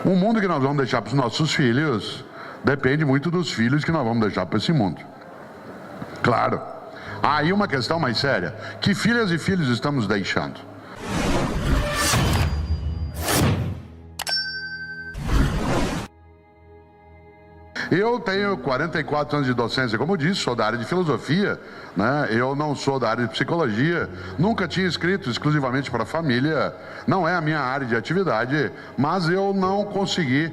O mundo que nós vamos deixar para os nossos filhos depende muito dos filhos que nós vamos deixar para esse mundo. Claro. Aí uma questão mais séria. Que filhas e filhos estamos deixando? Eu tenho 44 anos de docência, como eu disse, sou da área de filosofia, né? Eu não sou da área de psicologia, nunca tinha escrito exclusivamente para a família, não é a minha área de atividade, mas eu não consegui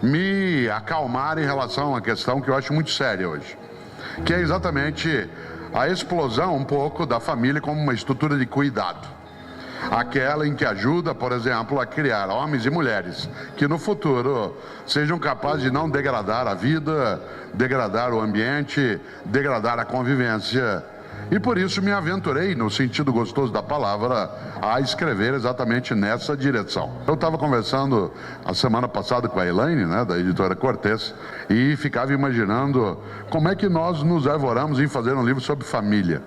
me acalmar em relação a uma questão que eu acho muito séria hoje, que é exatamente a explosão um pouco da família como uma estrutura de cuidado. Aquela em que ajuda, por exemplo, a criar homens e mulheres que no futuro sejam capazes de não degradar a vida, degradar o ambiente, degradar a convivência. E por isso me aventurei, no sentido gostoso da palavra, a escrever exatamente nessa direção. Eu estava conversando a semana passada com a Elaine, né, da editora Cortez, e ficava imaginando como é que nós nos arvoramos em fazer um livro sobre família.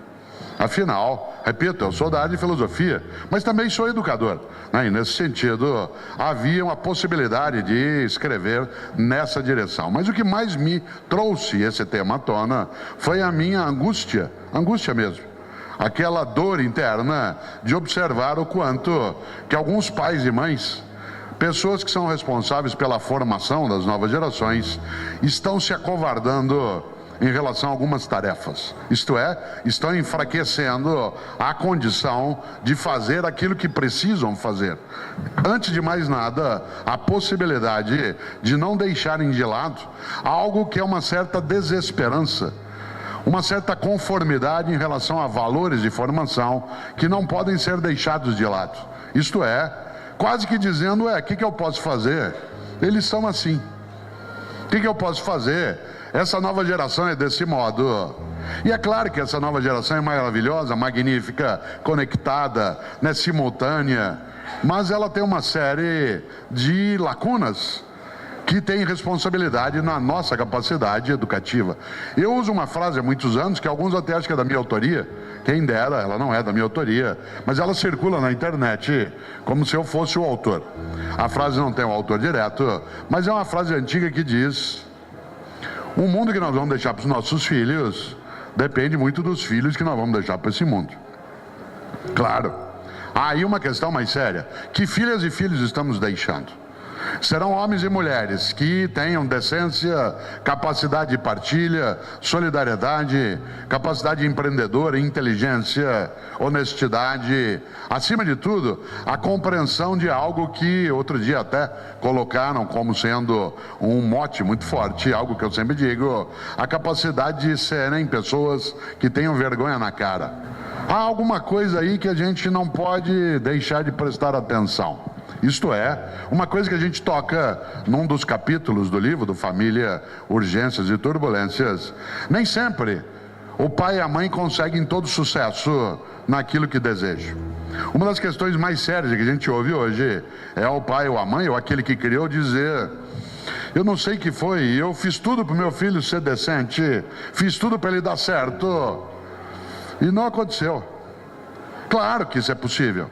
Afinal, repito, eu sou da área de filosofia, mas também sou educador, né? E nesse sentido, havia uma possibilidade de escrever nessa direção. Mas o que mais me trouxe esse tema à tona foi a minha angústia mesmo. Aquela dor interna de observar o quanto que alguns pais e mães, pessoas que são responsáveis pela formação das novas gerações, estão se acovardando em relação a algumas tarefas, isto é, estão enfraquecendo a condição de fazer aquilo que precisam fazer. Antes de mais nada, a possibilidade de não deixarem de lado algo que é uma certa desesperança, uma certa conformidade em relação a valores de formação que não podem ser deixados de lado. Isto é, quase que dizendo, o que eu posso fazer? Eles são assim. O que eu posso fazer? Essa nova geração é desse modo. E é claro que essa nova geração é maravilhosa, magnífica, conectada, né, simultânea, mas ela tem uma série de lacunas que tem responsabilidade na nossa capacidade educativa. Eu uso uma frase há muitos anos, que alguns até acham que é da minha autoria, quem dera, ela não é da minha autoria, mas ela circula na internet como se eu fosse o autor. A frase não tem um autor direto, mas é uma frase antiga que diz: o mundo que nós vamos deixar para os nossos filhos depende muito dos filhos que nós vamos deixar para esse mundo. Claro. Aí uma questão mais séria. Que filhas e filhos estamos deixando? Serão homens e mulheres que tenham decência, capacidade de partilha, solidariedade, capacidade empreendedora, inteligência, honestidade, acima de tudo, a compreensão de algo que outro dia até colocaram como sendo um mote muito forte, algo que eu sempre digo, a capacidade de serem pessoas que tenham vergonha na cara. Há alguma coisa aí que a gente não pode deixar de prestar atenção. Isto é, uma coisa que a gente toca num dos capítulos do livro, do Família, Urgências e Turbulências, nem sempre o pai e a mãe conseguem todo sucesso naquilo que desejam. Uma das questões mais sérias que a gente ouve hoje é o pai ou a mãe, ou aquele que criou, dizer: eu não sei o que foi, eu fiz tudo para o meu filho ser decente, fiz tudo para ele dar certo, e não aconteceu. Claro que isso é possível.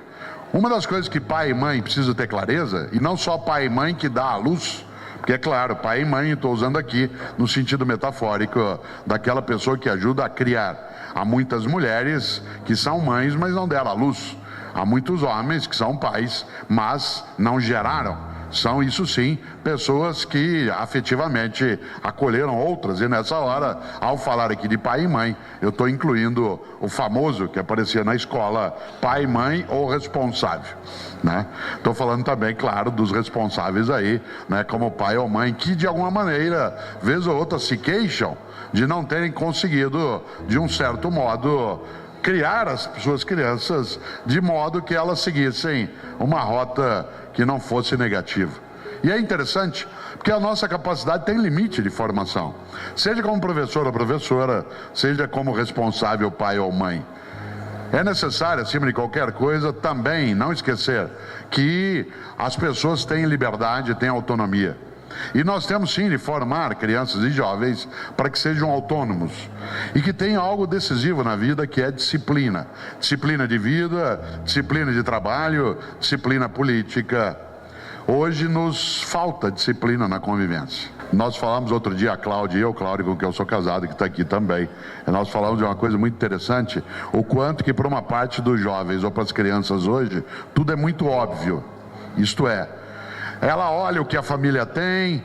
Uma das coisas que pai e mãe precisam ter clareza, e não só pai e mãe que dá a luz, porque é claro, pai e mãe, estou usando aqui no sentido metafórico, daquela pessoa que ajuda a criar. Há muitas mulheres que são mães, mas não deram a luz. Há muitos homens que são pais, mas não geraram. São, isso sim, pessoas que afetivamente acolheram outras. E nessa hora, ao falar aqui de pai e mãe, eu estou incluindo o famoso que aparecia na escola, pai, mãe ou responsável, né? Estou falando também, claro, dos responsáveis aí, né, como pai ou mãe, que de alguma maneira, vez ou outra, se queixam de não terem conseguido, de um certo modo, criar as suas crianças de modo que elas seguissem uma rota que não fosse negativa. E é interessante, porque a nossa capacidade tem limite de formação. Seja como professor ou professora, seja como responsável pai ou mãe. É necessário, acima de qualquer coisa, também não esquecer que as pessoas têm liberdade, têm autonomia. E nós temos sim de formar crianças e jovens para que sejam autônomos e que tenham algo decisivo na vida, que é disciplina. Disciplina de vida, disciplina de trabalho, disciplina política. hoje nos falta disciplina na convivência. Nós falamos outro dia, a Cláudia e eu, Cláudio, com quem eu sou casado, que está aqui também, nós falamos de uma coisa muito interessante, o quanto que para uma parte dos jovens ou para as crianças hoje, tudo é muito óbvio. Isto é, ela olha o que a família tem,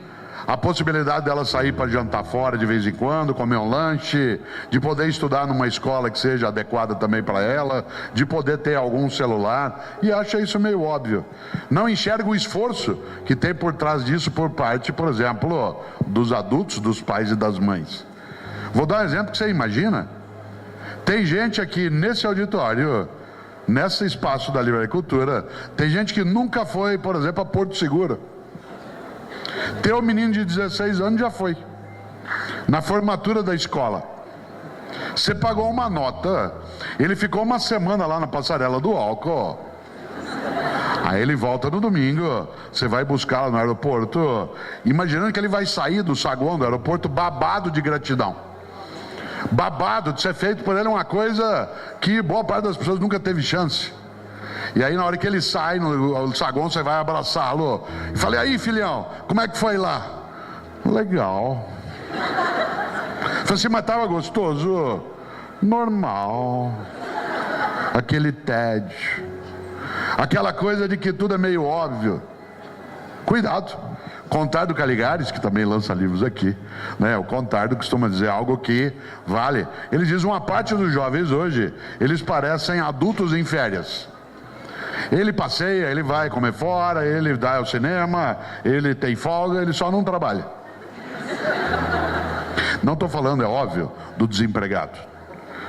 a possibilidade dela sair para jantar fora de vez em quando, comer um lanche, de poder estudar numa escola que seja adequada também para ela, de poder ter algum celular, e acha isso meio óbvio. Não enxerga o esforço que tem por trás disso por parte, por exemplo, dos adultos, dos pais e das mães. Vou dar um exemplo que você imagina. Tem gente aqui nesse auditório, nesse espaço da Livre Cultura, tem gente que nunca foi, por exemplo, a Porto Seguro. Teu menino de 16 anos já foi na formatura da escola. Você pagou uma nota, ele ficou uma semana lá na passarela do álcool. Aí ele volta no domingo, você vai buscá-lo no aeroporto, imaginando que ele vai sair do saguão do aeroporto babado de gratidão, babado de ser feito por ele uma coisa que boa parte das pessoas nunca teve chance. E aí na hora que ele sai no saguão, você vai abraçá-lo e fala: e aí, filhão, como é que foi lá? Legal. Falei assim: mas estava gostoso? Normal. Aquele tédio, aquela coisa de que tudo é meio óbvio. Cuidado. Contardo Caligares, que também lança livros aqui, né? O Contardo costuma dizer algo que vale. Ele diz: uma parte dos jovens hoje, eles parecem adultos em férias. Ele passeia, ele vai comer fora, ele vai ao cinema, ele tem folga, ele só não trabalha. Não estou falando, é óbvio, do desempregado.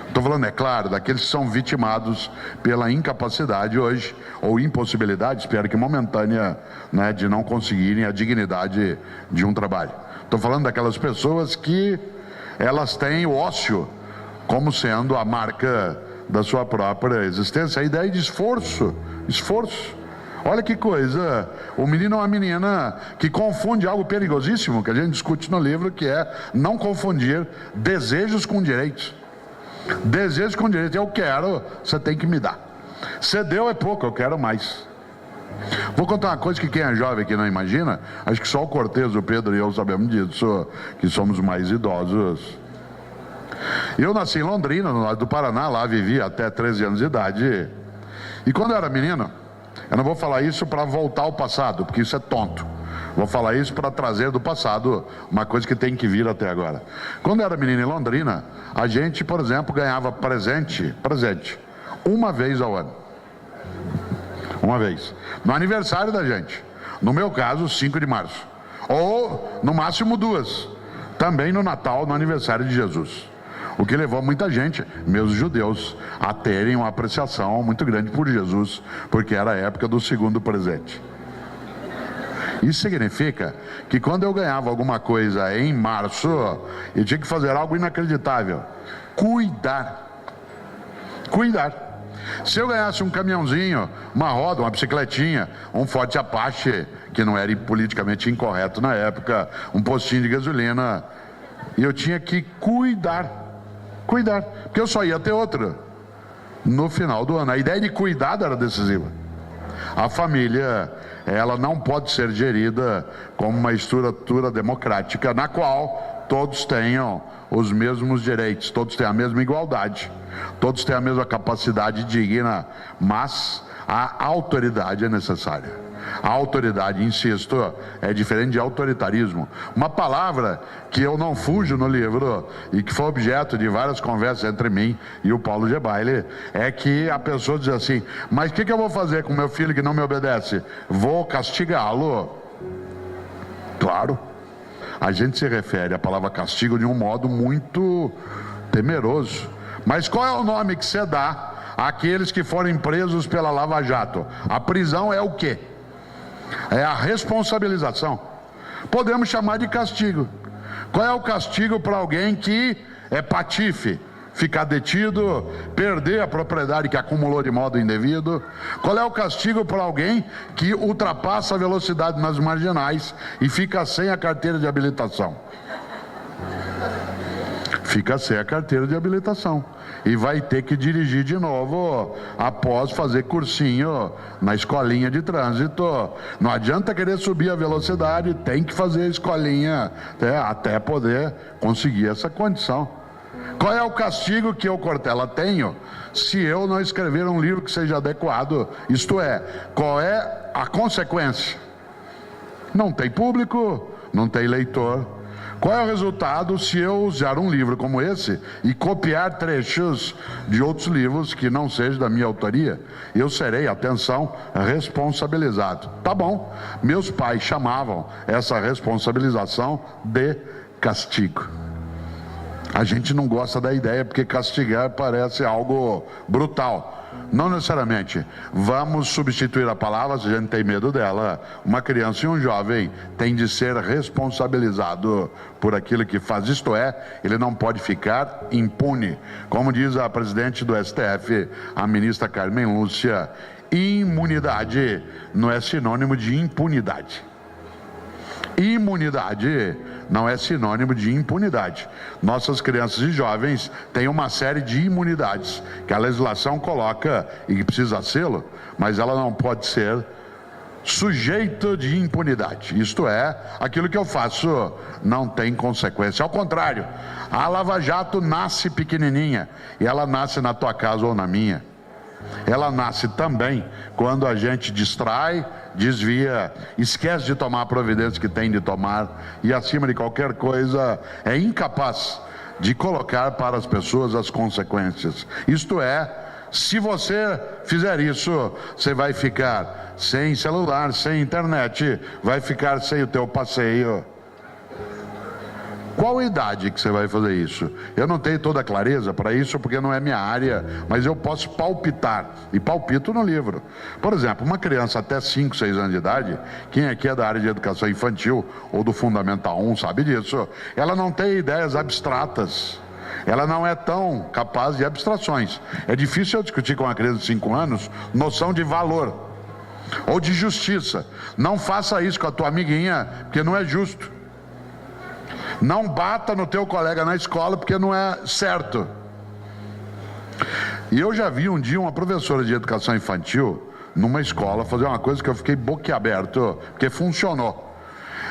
Estou falando, é claro, daqueles que são vitimados pela incapacidade hoje, ou impossibilidade, espero que momentânea, né, de não conseguirem a dignidade de um trabalho. Estou falando daquelas pessoas que elas têm o ócio como sendo a marca da sua própria existência. A ideia de esforço. Olha que coisa, o menino ou a menina que confunde algo perigosíssimo, que a gente discute no livro, que é não confundir desejos com direitos. Desejos com direitos: eu quero, você tem que me dar. Você deu é pouco, eu quero mais. Vou contar uma coisa que quem é jovem aqui não imagina, acho que só o Cortez, o Pedro e eu sabemos disso, que somos mais idosos. Eu nasci em Londrina, no lado do Paraná, lá vivi até 13 anos de idade. E quando eu era menino, eu não vou falar isso para voltar ao passado, porque isso é tonto. Vou falar isso para trazer do passado uma coisa que tem que vir até agora. Quando eu era menino em Londrina, a gente, por exemplo, ganhava presente, uma vez ao ano. Uma vez. No aniversário da gente. No meu caso, 5 de março. Ou, no máximo, 2. Também no Natal, no aniversário de Jesus. O que levou muita gente, meus judeus, a terem uma apreciação muito grande por Jesus, porque era a época do segundo presente. Isso significa que quando eu ganhava alguma coisa em março, eu tinha que fazer algo inacreditável: cuidar. Se eu ganhasse um caminhãozinho, uma roda, uma bicicletinha, um Ford Apache, que não era politicamente incorreto na época, um postinho de gasolina, e eu tinha que cuidar, porque eu só ia ter outro no final do ano. A ideia de cuidado era decisiva. A família, ela não pode ser gerida como uma estrutura democrática na qual todos tenham os mesmos direitos, todos têm a mesma igualdade, todos têm a mesma capacidade digna, mas a autoridade é necessária. A autoridade, insisto, é diferente de autoritarismo. Uma palavra que eu não fujo no livro e que foi objeto de várias conversas entre mim e o Paulo Gebaile, é que a pessoa diz assim: mas o que eu vou fazer com meu filho que não me obedece? Vou castigá-lo. Claro, a gente se refere à palavra castigo de um modo muito temeroso. Mas qual é o nome que você dá àqueles que forem presos pela Lava Jato? A prisão é o quê? É a responsabilização. Podemos chamar de castigo. Qual é o castigo para alguém que é patife? Ficar detido, perder a propriedade que acumulou de modo indevido? Qual é o castigo para alguém que ultrapassa a velocidade nas marginais e fica sem a carteira de habilitação? fica sem a carteira de habilitação e vai ter que dirigir de novo após fazer cursinho na escolinha de trânsito. Não adianta querer subir a velocidade, tem que fazer a escolinha até poder conseguir essa condição. Qual é o castigo que eu, Cortella, tenho se eu não escrever um livro que seja adequado? Isto é, qual é a consequência? Não tem público, não tem leitor. Qual é o resultado se eu usar um livro como esse e copiar trechos de outros livros que não sejam da minha autoria? Eu serei, atenção, responsabilizado. Tá bom, meus pais chamavam essa responsabilização de castigo. A gente não gosta da ideia porque castigar parece algo brutal. Não necessariamente. Vamos substituir a palavra, se a gente tem medo dela. Uma criança e um jovem tem de ser responsabilizado por aquilo que faz. Isto é, ele não pode ficar impune. Como diz a presidente do STF, a ministra Carmen Lúcia, imunidade não é sinônimo de impunidade. Imunidade não é sinônimo de impunidade. Nossas crianças e jovens têm uma série de imunidades que a legislação coloca e que precisa sê-lo, mas ela não pode ser sujeito de impunidade. Isto é, aquilo que eu faço não tem consequência. Ao contrário, a Lava Jato nasce pequenininha e ela nasce na tua casa ou na minha. Ela nasce também quando a gente distrai, desvia, esquece de tomar a providência que tem de tomar e, acima de qualquer coisa, é incapaz de colocar para as pessoas as consequências. Isto é, se você fizer isso, você vai ficar sem celular, sem internet, vai ficar sem o teu passeio. Qual a idade que você vai fazer isso? Eu não tenho toda a clareza para isso, porque não é minha área, mas eu posso palpitar, e palpito no livro. Por exemplo, uma criança até 5, 6 anos de idade, quem aqui é da área de educação infantil ou do Fundamental 1 sabe disso, ela não tem ideias abstratas. Ela não é tão capaz de abstrações. É difícil eu discutir com uma criança de 5 anos noção de valor ou de justiça. Não faça isso com a tua amiguinha, porque não é justo. Não bata no teu colega na escola, porque não é certo. E eu já vi um dia uma professora de educação infantil numa escola fazer uma coisa que eu fiquei boquiaberto, porque funcionou.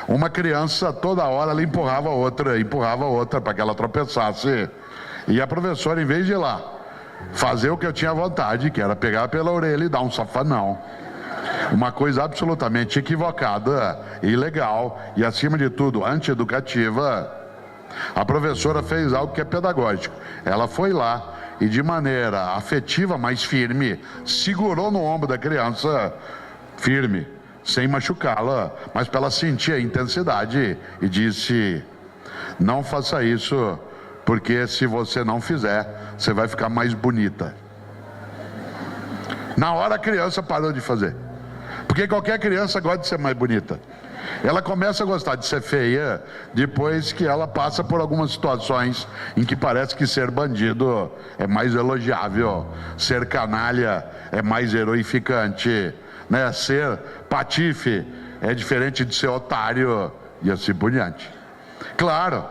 Uma criança, toda hora, ela empurrava outra para que ela tropeçasse. E a professora, em vez de ir lá fazer o que eu tinha vontade, que era pegar pela orelha e dar um safanão, uma coisa absolutamente equivocada, ilegal e, acima de tudo, antieducativa, a professora fez algo que é pedagógico. Ela foi lá e, de maneira afetiva, mas firme, segurou no ombro da criança, firme, sem machucá-la, mas para ela sentir a intensidade, e disse: não faça isso, porque se você não fizer, você vai ficar mais bonita. Na hora a criança parou de fazer. Porque qualquer criança gosta de ser mais bonita. Ela começa a gostar de ser feia depois que ela passa por algumas situações em que parece que ser bandido é mais elogiável, ser canalha é mais heroificante, né? Ser patife é diferente de ser otário e assim por diante. Claro.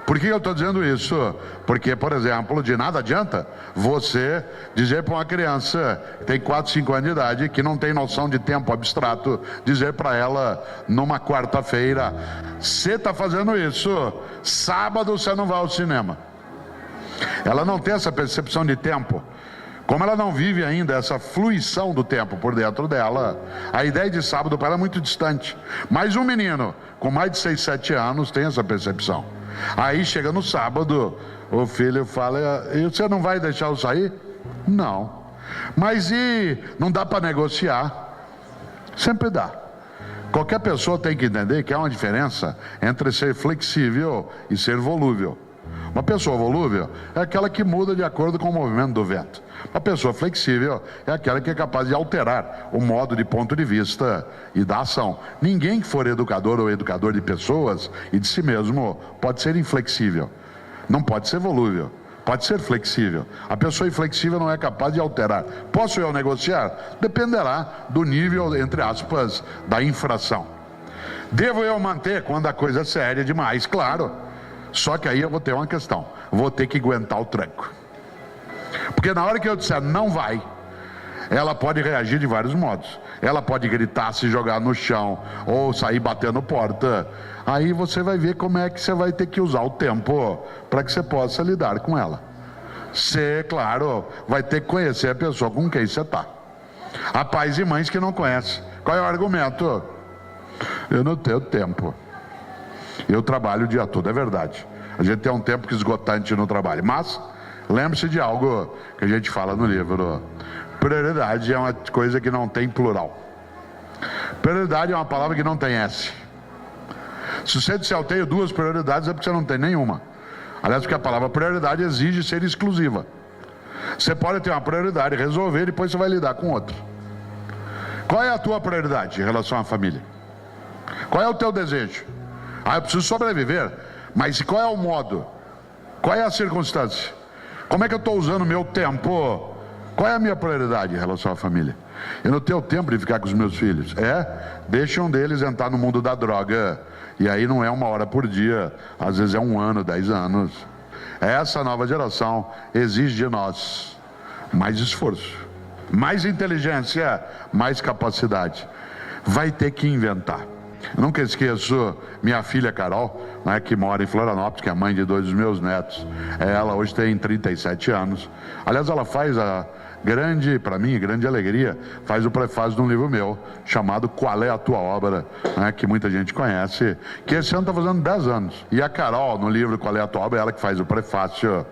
Por que eu estou dizendo isso? Porque, por exemplo, de nada adianta você dizer para uma criança que tem 4, 5 anos de idade, que não tem noção de tempo abstrato, dizer para ela numa quarta-feira: você está fazendo isso, sábado você não vai ao cinema. Ela não tem essa percepção de tempo. Como ela não vive ainda essa fluição do tempo por dentro dela, a ideia de sábado para ela é muito distante. Mas um menino com mais de 6, 7 anos tem essa percepção. Aí chega no sábado, o filho fala: e você não vai deixar eu sair? Não. Mas e não dá para negociar? Sempre dá. Qualquer pessoa tem que entender que há uma diferença entre ser flexível e ser volúvel. Uma pessoa volúvel é aquela que muda de acordo com o movimento do vento. Uma pessoa flexível é aquela que é capaz de alterar o modo de ponto de vista e da ação. Ninguém que for educador ou educador de pessoas e de si mesmo pode ser inflexível. Não pode ser volúvel, pode ser flexível. A pessoa inflexível não é capaz de alterar. Posso eu negociar? Dependerá do nível, entre aspas, da infração. Devo eu manter quando a coisa é séria demais? Claro. Só que aí eu vou ter uma questão, vou ter que aguentar o tranco. Porque na hora que eu disser não vai, ela pode reagir de vários modos. Ela pode gritar, se jogar no chão, ou sair batendo porta. Aí você vai ver como é que você vai ter que usar o tempo para que você possa lidar com ela. Você, claro, vai ter que conhecer a pessoa com quem você está. Há pais e mães que não conhecem. Qual é o argumento? Eu não tenho tempo. Eu trabalho o dia todo, é verdade. A gente tem um tempo que esgotante no trabalho. Mas, lembre-se de algo que a gente fala no livro. Prioridade é uma coisa que não tem plural. Prioridade é uma palavra que não tem S. Se você disser eu tenho duas prioridades, é porque você não tem nenhuma. Aliás, porque a palavra prioridade exige ser exclusiva. Você pode ter uma prioridade, resolver, e depois você vai lidar com outra. Qual é a tua prioridade em relação à família? Qual é o teu desejo? Eu preciso sobreviver, mas qual é o modo? Qual é a circunstância? Como é que eu estou usando o meu tempo? Qual é a minha prioridade em relação à família? Eu não tenho tempo de ficar com os meus filhos. Deixa um deles entrar no mundo da droga. E aí não é 1 hora por dia, às vezes é 1 ano, 10 anos. Essa nova geração exige de nós mais esforço, mais inteligência, mais capacidade. Vai ter que inventar. Eu nunca esqueço minha filha Carol, né, que mora em Florianópolis, que é a mãe de 2 dos meus netos. Ela hoje tem 37 anos. Aliás, ela faz para mim, grande alegria, faz o prefácio de um livro meu, chamado Qual é a Tua Obra, né, que muita gente conhece, que esse ano está fazendo 10 anos. E a Carol, no livro Qual é a Tua Obra, ela que faz o prefácio.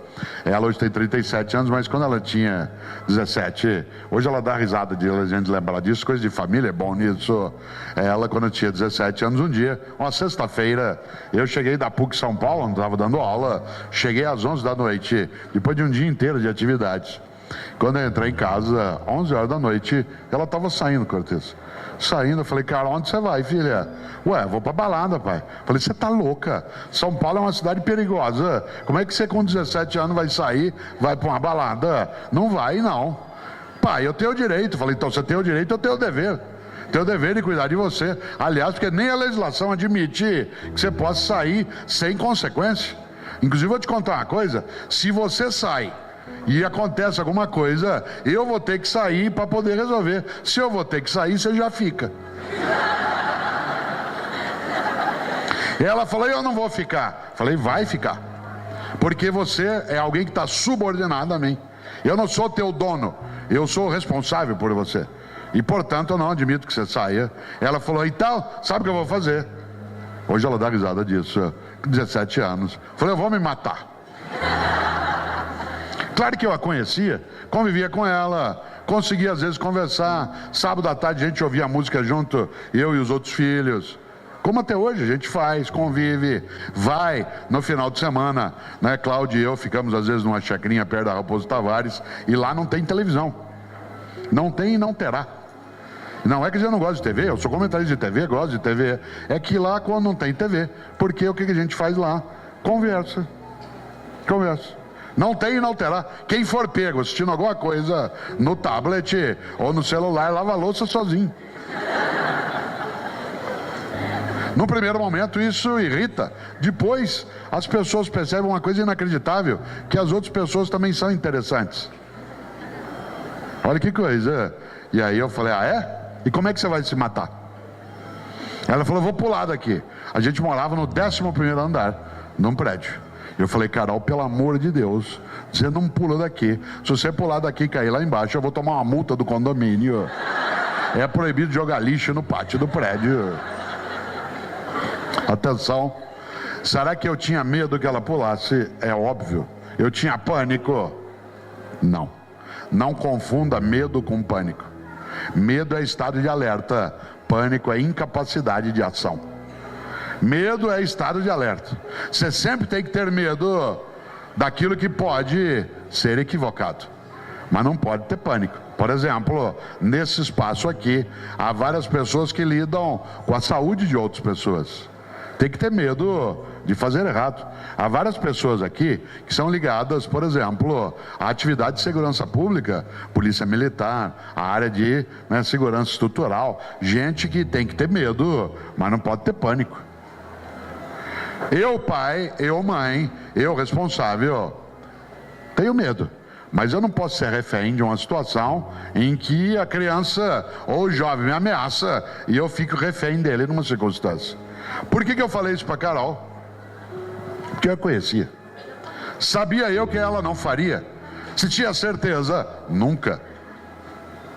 Ela hoje tem 37 anos, mas quando ela tinha 17, hoje ela dá risada de a gente lembrar disso, coisa de família, é bom nisso. Ela, quando tinha 17 anos, um dia, uma sexta-feira, eu cheguei da PUC São Paulo, não estava dando aula, cheguei às 11 da noite, depois de um dia inteiro de atividades. Quando eu entrei em casa, 11 horas da noite, ela estava saindo, Cortez. Saindo, eu falei, cara, onde você vai, filha? Ué, vou pra balada, pai. Falei, você tá louca? São Paulo é uma cidade perigosa. Como é que você com 17 anos vai sair, vai pra uma balada? Não vai, não. Pai, eu tenho o direito. Falei, então você tem o direito, eu tenho o dever. Tenho o dever de cuidar de você. Aliás, porque nem a legislação admite que você possa sair sem consequência. Inclusive, vou te contar uma coisa. Se você sai e acontece alguma coisa, eu vou ter que sair para poder resolver. Se eu vou ter que sair, você já fica. Ela falou, eu não vou ficar. Falei, vai ficar. Porque você é alguém que está subordinado a mim. Eu não sou teu dono, eu sou responsável por você. E portanto eu não admito que você saia. Ela falou, então, sabe o que eu vou fazer? Hoje ela dá risada disso, 17 anos. Falei, eu vou me matar. Claro que eu a conhecia, convivia com ela, conseguia às vezes conversar. Sábado à tarde a gente ouvia música junto, eu e os outros filhos. Como até hoje a gente faz, convive, vai no final de semana, né? Cláudio e eu ficamos às vezes numa chacrinha perto da Raposo Tavares, e lá não tem televisão. Não tem e não terá. Não é que eu não gosto de TV, eu sou comentarista de TV, gosto de TV. É que lá quando não tem TV, porque o que a gente faz lá? Conversa. Não tem e não terá. Quem for pego assistindo alguma coisa no tablet ou no celular, lava a louça sozinho. No primeiro momento isso irrita. Depois as pessoas percebem uma coisa inacreditável, que as outras pessoas também são interessantes. Olha que coisa. E aí eu falei, E como é que você vai se matar? Ela falou, vou pular daqui. A gente morava no 11º andar, num prédio. Eu falei, Carol, pelo amor de Deus, você não pula daqui. Se você pular daqui e cair lá embaixo, eu vou tomar uma multa do condomínio. É proibido jogar lixo no pátio do prédio. Atenção. Será que eu tinha medo que ela pulasse? É óbvio. Eu tinha pânico? Não. Não confunda medo com pânico. Medo é estado de alerta. Pânico é incapacidade de ação. Medo é estado de alerta. Você sempre tem que ter medo daquilo que pode ser equivocado, mas não pode ter pânico. Por exemplo, nesse espaço aqui, há várias pessoas que lidam com a saúde de outras pessoas. Tem que ter medo de fazer errado. Há várias pessoas aqui que são ligadas, por exemplo, à atividade de segurança pública, polícia militar, a área de segurança estrutural. Gente que tem que ter medo, mas não pode ter pânico. Eu pai, eu mãe, eu responsável, tenho medo. Mas eu não posso ser refém de uma situação em que a criança ou o jovem me ameaça e eu fico refém dele numa circunstância. Por que eu falei isso para Carol? Porque eu conhecia. Sabia eu que ela não faria. Se tinha certeza, nunca.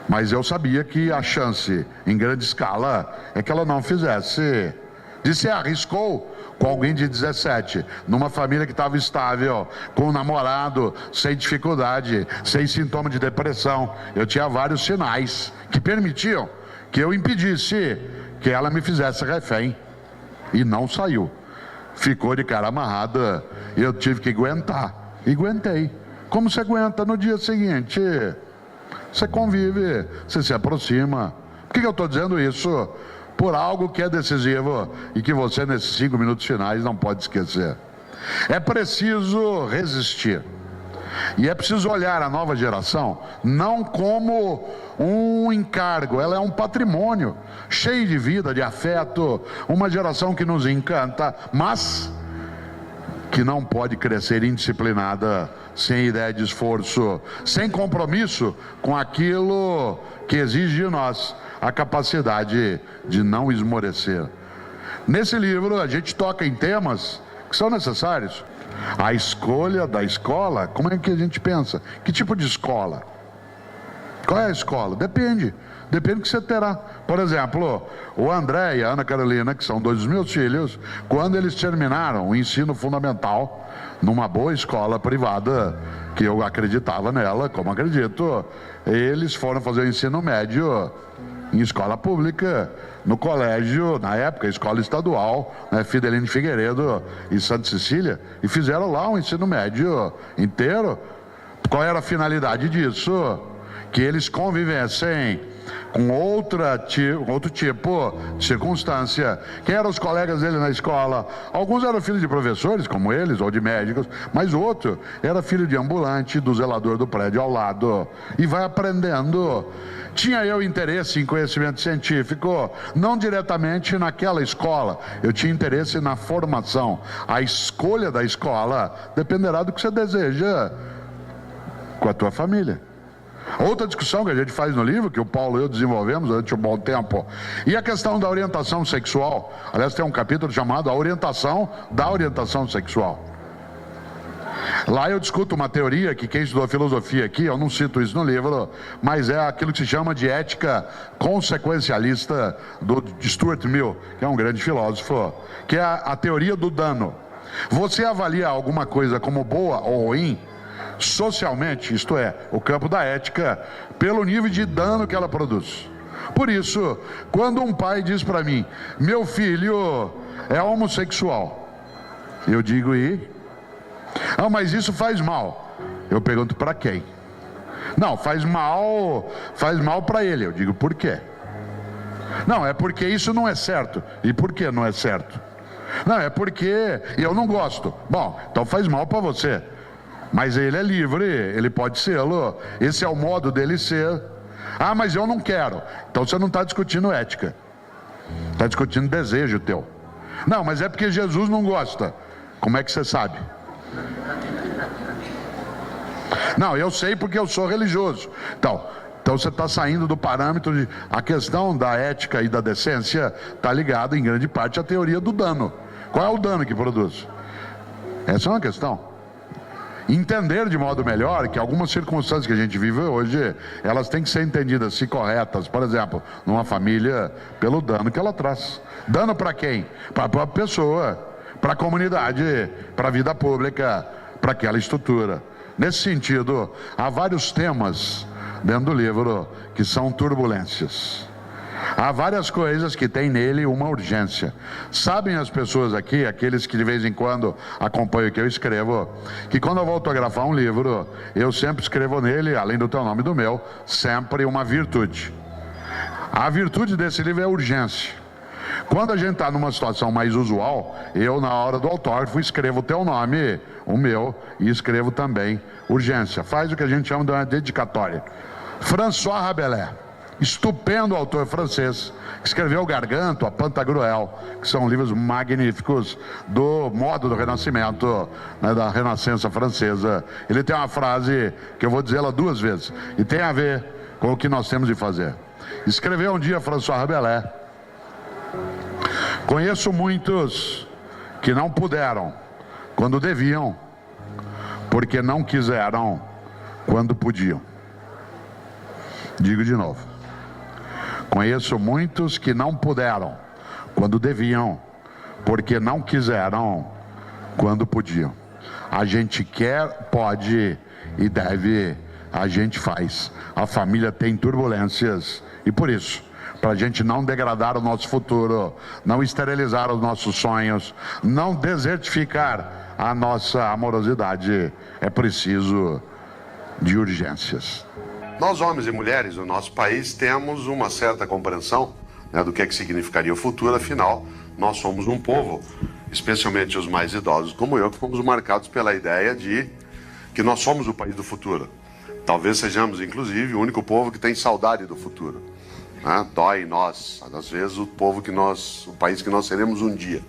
Mas eu sabia que a chance em grande escala é que ela não fizesse. Disse, arriscou com alguém de 17, numa família que estava estável, com um namorado, sem dificuldade, sem sintoma de depressão. Eu tinha vários sinais que permitiam que eu impedisse que ela me fizesse refém. E não saiu. Ficou de cara amarrada e eu tive que aguentar. E aguentei. Como você aguenta no dia seguinte? Você convive, você se aproxima. Por que eu estou dizendo isso? Por algo que é decisivo e que você, nesses 5 minutos finais, não pode esquecer. É preciso resistir. E é preciso olhar a nova geração não como um encargo, ela é um patrimônio, cheio de vida, de afeto, uma geração que nos encanta, mas que não pode crescer indisciplinada, sem ideia de esforço, sem compromisso com aquilo que exige de nós a capacidade de não esmorecer. Nesse livro a gente toca em temas que são necessários. A escolha da escola, como é que a gente pensa? Que tipo de escola? Qual é a escola? Depende do que você terá. Por exemplo, o André e a Ana Carolina, que são 2 dos meus filhos, quando eles terminaram o ensino fundamental numa boa escola privada, que eu acreditava nela, como acredito, eles foram fazer o ensino médio em escola pública, no colégio, na época, escola estadual, né, Fidelino de Figueiredo e Santa Cecília, e fizeram lá um ensino médio inteiro. Qual era a finalidade disso? Que eles convivessem com outro tipo de circunstância. Quem eram os colegas dele na escola? Alguns eram filhos de professores, como eles, ou de médicos, mas outro era filho de ambulante, do zelador do prédio ao lado, e vai aprendendo. Tinha eu interesse em conhecimento científico, não diretamente naquela escola, eu tinha interesse na formação. A escolha da escola dependerá do que você deseja com a tua família. Outra discussão que a gente faz no livro, que o Paulo e eu desenvolvemos durante um bom tempo, e a questão da orientação sexual. Aliás, tem um capítulo chamado A Orientação da Orientação Sexual. Lá eu discuto uma teoria que quem estudou filosofia aqui, eu não cito isso no livro, mas é aquilo que se chama de ética consequencialista de Stuart Mill, que é um grande filósofo, que é a teoria do dano. Você avalia alguma coisa como boa ou ruim socialmente, isto é, o campo da ética, pelo nível de dano que ela produz. Por isso, quando um pai diz para mim, meu filho é homossexual, eu digo, ah, mas isso faz mal. Eu pergunto, para quem? Não, faz mal para ele. Eu digo, por quê? Não, é porque isso não é certo. E por que não é certo? Não, é porque eu não gosto. Bom, então faz mal para você. Mas ele é livre, ele pode sê-lo. Esse é o modo dele ser. Ah, mas eu não quero. Então você não está discutindo ética. Está discutindo desejo teu. Não, mas é porque Jesus não gosta. Como é que você sabe? Não, eu sei porque eu sou religioso. Então você está saindo do parâmetro de... A questão da ética e da decência está ligada em grande parte à teoria do dano. Qual é o dano que produz? Essa é uma questão. Entender de modo melhor que algumas circunstâncias que a gente vive hoje, elas têm que ser entendidas se corretas, por exemplo, numa família, pelo dano que ela traz. Dano para quem? Para a própria pessoa, para a comunidade, para a vida pública, para aquela estrutura. Nesse sentido, há vários temas dentro do livro que são turbulências. Há várias coisas que tem nele uma urgência. Sabem as pessoas aqui, aqueles que de vez em quando acompanham o que eu escrevo, que quando eu vou autografar um livro, eu sempre escrevo nele, além do teu nome e do meu, sempre uma virtude. A virtude desse livro é a urgência. Quando a gente está numa situação mais usual, eu na hora do autógrafo escrevo o teu nome, o meu, e escrevo também urgência. Faz o que a gente chama de uma dedicatória. François Rabelais. estupendo autor francês, que escreveu Garganto, a Pantagruel, que são livros magníficos do modo do Renascimento, né, da Renascença francesa. Ele tem uma frase que eu vou dizê-la 2 vezes, e tem a ver com o que nós temos de fazer. Escreveu um dia François Rabelais: conheço muitos que não puderam quando deviam, porque não quiseram quando podiam. Digo de novo. Conheço muitos que não puderam quando deviam, porque não quiseram quando podiam. A gente quer, pode e deve, a gente faz. A família tem turbulências e por isso, para a gente não degradar o nosso futuro, não esterilizar os nossos sonhos, não desertificar a nossa amorosidade, é preciso de urgências. Nós, homens e mulheres no nosso país, temos uma certa compreensão, né, do que é que significaria o futuro. Afinal, nós somos um povo, especialmente os mais idosos como eu, que fomos marcados pela ideia de que nós somos o país do futuro. Talvez sejamos, inclusive, o único povo que tem saudade do futuro, né? Dói em nós, às vezes, o país que nós seremos um dia.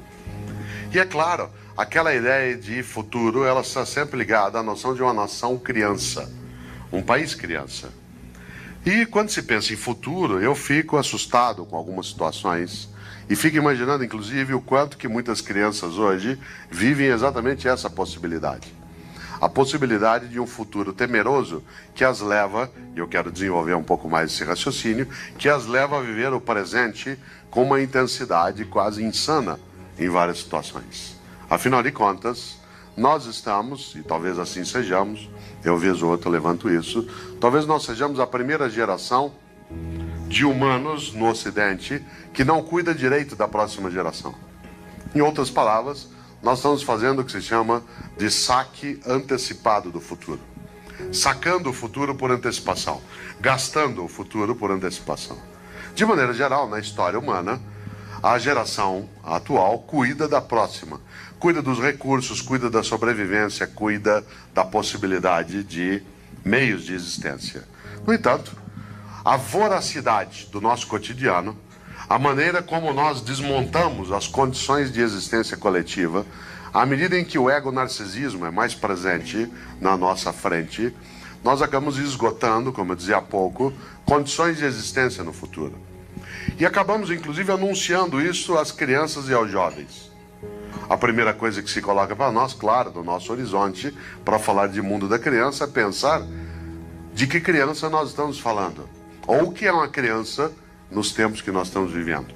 E é claro, aquela ideia de futuro, ela está sempre ligada à noção de uma nação criança, um país criança. E quando se pensa em futuro, eu fico assustado com algumas situações e fico imaginando, inclusive, o quanto que muitas crianças hoje vivem exatamente essa possibilidade. A possibilidade de um futuro temeroso que as leva, e eu quero desenvolver um pouco mais esse raciocínio, que as leva a viver o presente com uma intensidade quase insana em várias situações. Afinal de contas, nós estamos, e talvez assim sejamos, eu vez ou outra levanto isso, talvez nós sejamos a primeira geração de humanos no Ocidente que não cuida direito da próxima geração. Em outras palavras, nós estamos fazendo o que se chama de saque antecipado do futuro. Sacando o futuro por antecipação, gastando o futuro por antecipação. De maneira geral, na história humana, a geração atual cuida da próxima, cuida dos recursos, cuida da sobrevivência, cuida da possibilidade de meios de existência. No entanto, a voracidade do nosso cotidiano, a maneira como nós desmontamos as condições de existência coletiva, à medida em que o ego-narcisismo é mais presente na nossa frente, nós acabamos esgotando, como eu dizia há pouco, condições de existência no futuro. E acabamos, inclusive, anunciando isso às crianças e aos jovens. A primeira coisa que se coloca para nós, claro, no nosso horizonte, para falar de mundo da criança, é pensar de que criança nós estamos falando. Ou o que é uma criança nos tempos que nós estamos vivendo.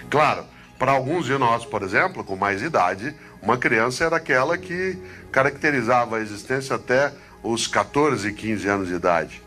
Claro, para alguns de nós, por exemplo, com mais idade, uma criança era aquela que caracterizava a existência até os 14, 15 anos de idade.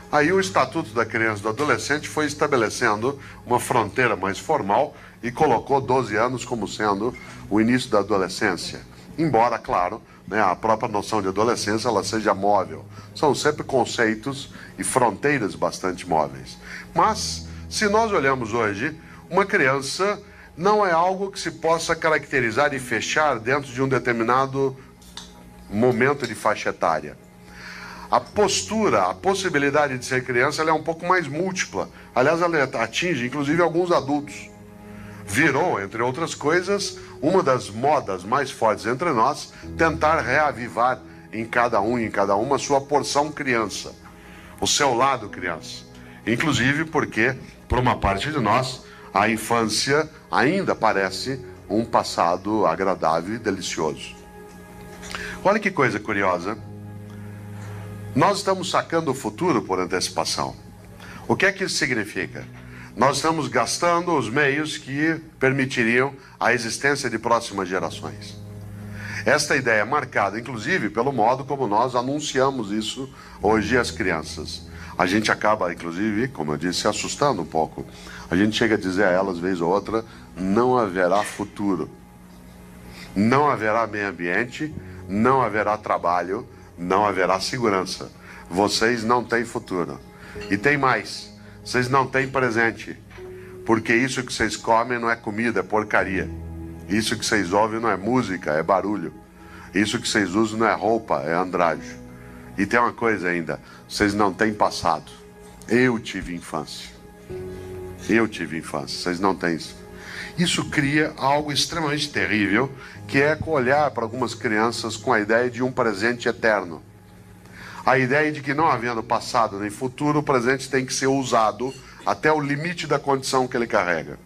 Aí o Estatuto da Criança e do Adolescente foi estabelecendo uma fronteira mais formal e colocou 12 anos como sendo o início da adolescência. Embora, claro, né, a própria noção de adolescência ela seja móvel. São sempre conceitos e fronteiras bastante móveis. Mas, se nós olhamos hoje, uma criança não é algo que se possa caracterizar e fechar dentro de um determinado momento de faixa etária. A postura, a possibilidade de ser criança, ela é um pouco mais múltipla. Aliás, ela atinge, inclusive, alguns adultos. Virou, entre outras coisas, uma das modas mais fortes entre nós, tentar reavivar em cada um e em cada uma a sua porção criança, o seu lado criança. Inclusive porque, para uma parte de nós, a infância ainda parece um passado agradável e delicioso. Olha que coisa curiosa. Nós estamos sacando o futuro por antecipação. O que é que isso significa? Nós estamos gastando os meios que permitiriam a existência de próximas gerações. Esta ideia é marcada, inclusive, pelo modo como nós anunciamos isso hoje às crianças. A gente acaba, inclusive, como eu disse, se assustando um pouco. A gente chega a dizer a elas, vez ou outra, não haverá futuro. Não haverá meio ambiente, não haverá trabalho, não haverá segurança. Vocês não têm futuro. E tem mais, vocês não têm presente. Porque isso que vocês comem não é comida, é porcaria. Isso que vocês ouvem não é música, é barulho. Isso que vocês usam não é roupa, é andrajo. E tem uma coisa ainda, vocês não têm passado. Eu tive infância. Eu tive infância, vocês não têm isso. Isso cria algo extremamente terrível, que é olhar para algumas crianças com a ideia de um presente eterno. A ideia de que, não havendo passado nem futuro, o presente tem que ser usado até o limite da condição que ele carrega.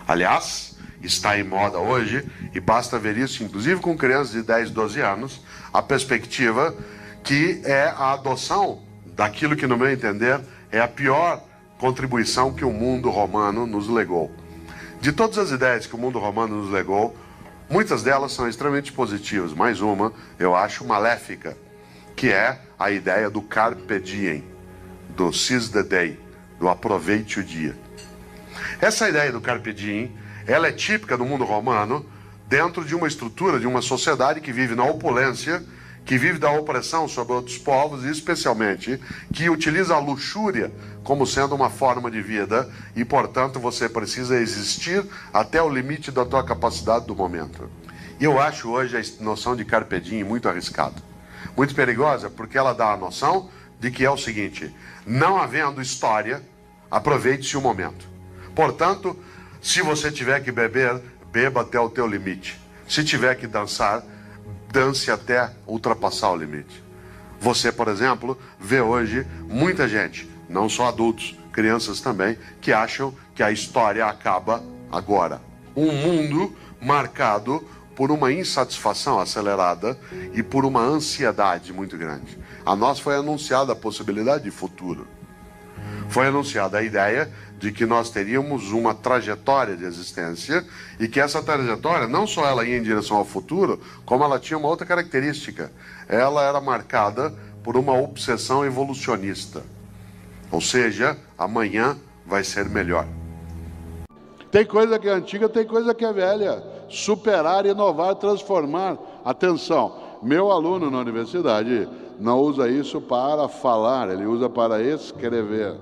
Aliás, está em moda hoje, e basta ver isso, inclusive com crianças de 10, 12 anos, a perspectiva que é a adoção daquilo que, no meu entender, é a pior contribuição que o mundo romano nos legou. De todas as ideias que o mundo romano nos legou, muitas delas são extremamente positivas. Mais uma, eu acho, maléfica, que é a ideia do carpe diem, do seize the day, do aproveite o dia. Essa ideia do carpe diem, ela é típica do mundo romano, dentro de uma estrutura, de uma sociedade que vive na opulência, que vive da opressão sobre outros povos e, especialmente, que utiliza a luxúria como sendo uma forma de vida e, portanto, você precisa existir até o limite da tua capacidade do momento. E eu acho hoje a noção de carpe diem muito arriscada, muito perigosa, porque ela dá a noção de que é o seguinte: não havendo história, aproveite-se o momento. Portanto, se você tiver que beber, beba até o teu limite. Se tiver que dançar, dance até ultrapassar o limite. Você, por exemplo, vê hoje muita gente, não só adultos, crianças também, que acham que a história acaba agora. Um mundo marcado por uma insatisfação acelerada e por uma ansiedade muito grande. A nós foi anunciada a possibilidade de futuro. Foi anunciada a ideia de que nós teríamos uma trajetória de existência e que essa trajetória, não só ela ia em direção ao futuro, como ela tinha uma outra característica. Ela era marcada por uma obsessão evolucionista. Ou seja, amanhã vai ser melhor. Tem coisa que é antiga, tem coisa que é velha. Superar, inovar, transformar. Atenção, meu aluno na universidade não usa isso para falar, ele usa para escrever.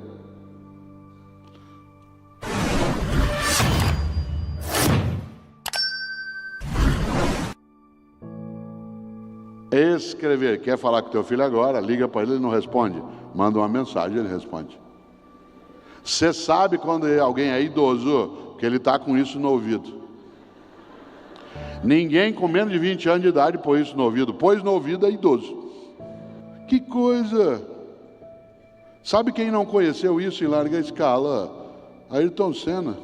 Escrever. Quer falar com teu filho agora? Liga para ele, ele não responde. Manda uma mensagem, ele responde. Você sabe quando alguém é idoso, que ele está com isso no ouvido. Ninguém com menos de 20 anos de idade põe isso no ouvido. Pôs no ouvido é idoso. Que coisa! Sabe quem não conheceu isso em larga escala? Ayrton Senna.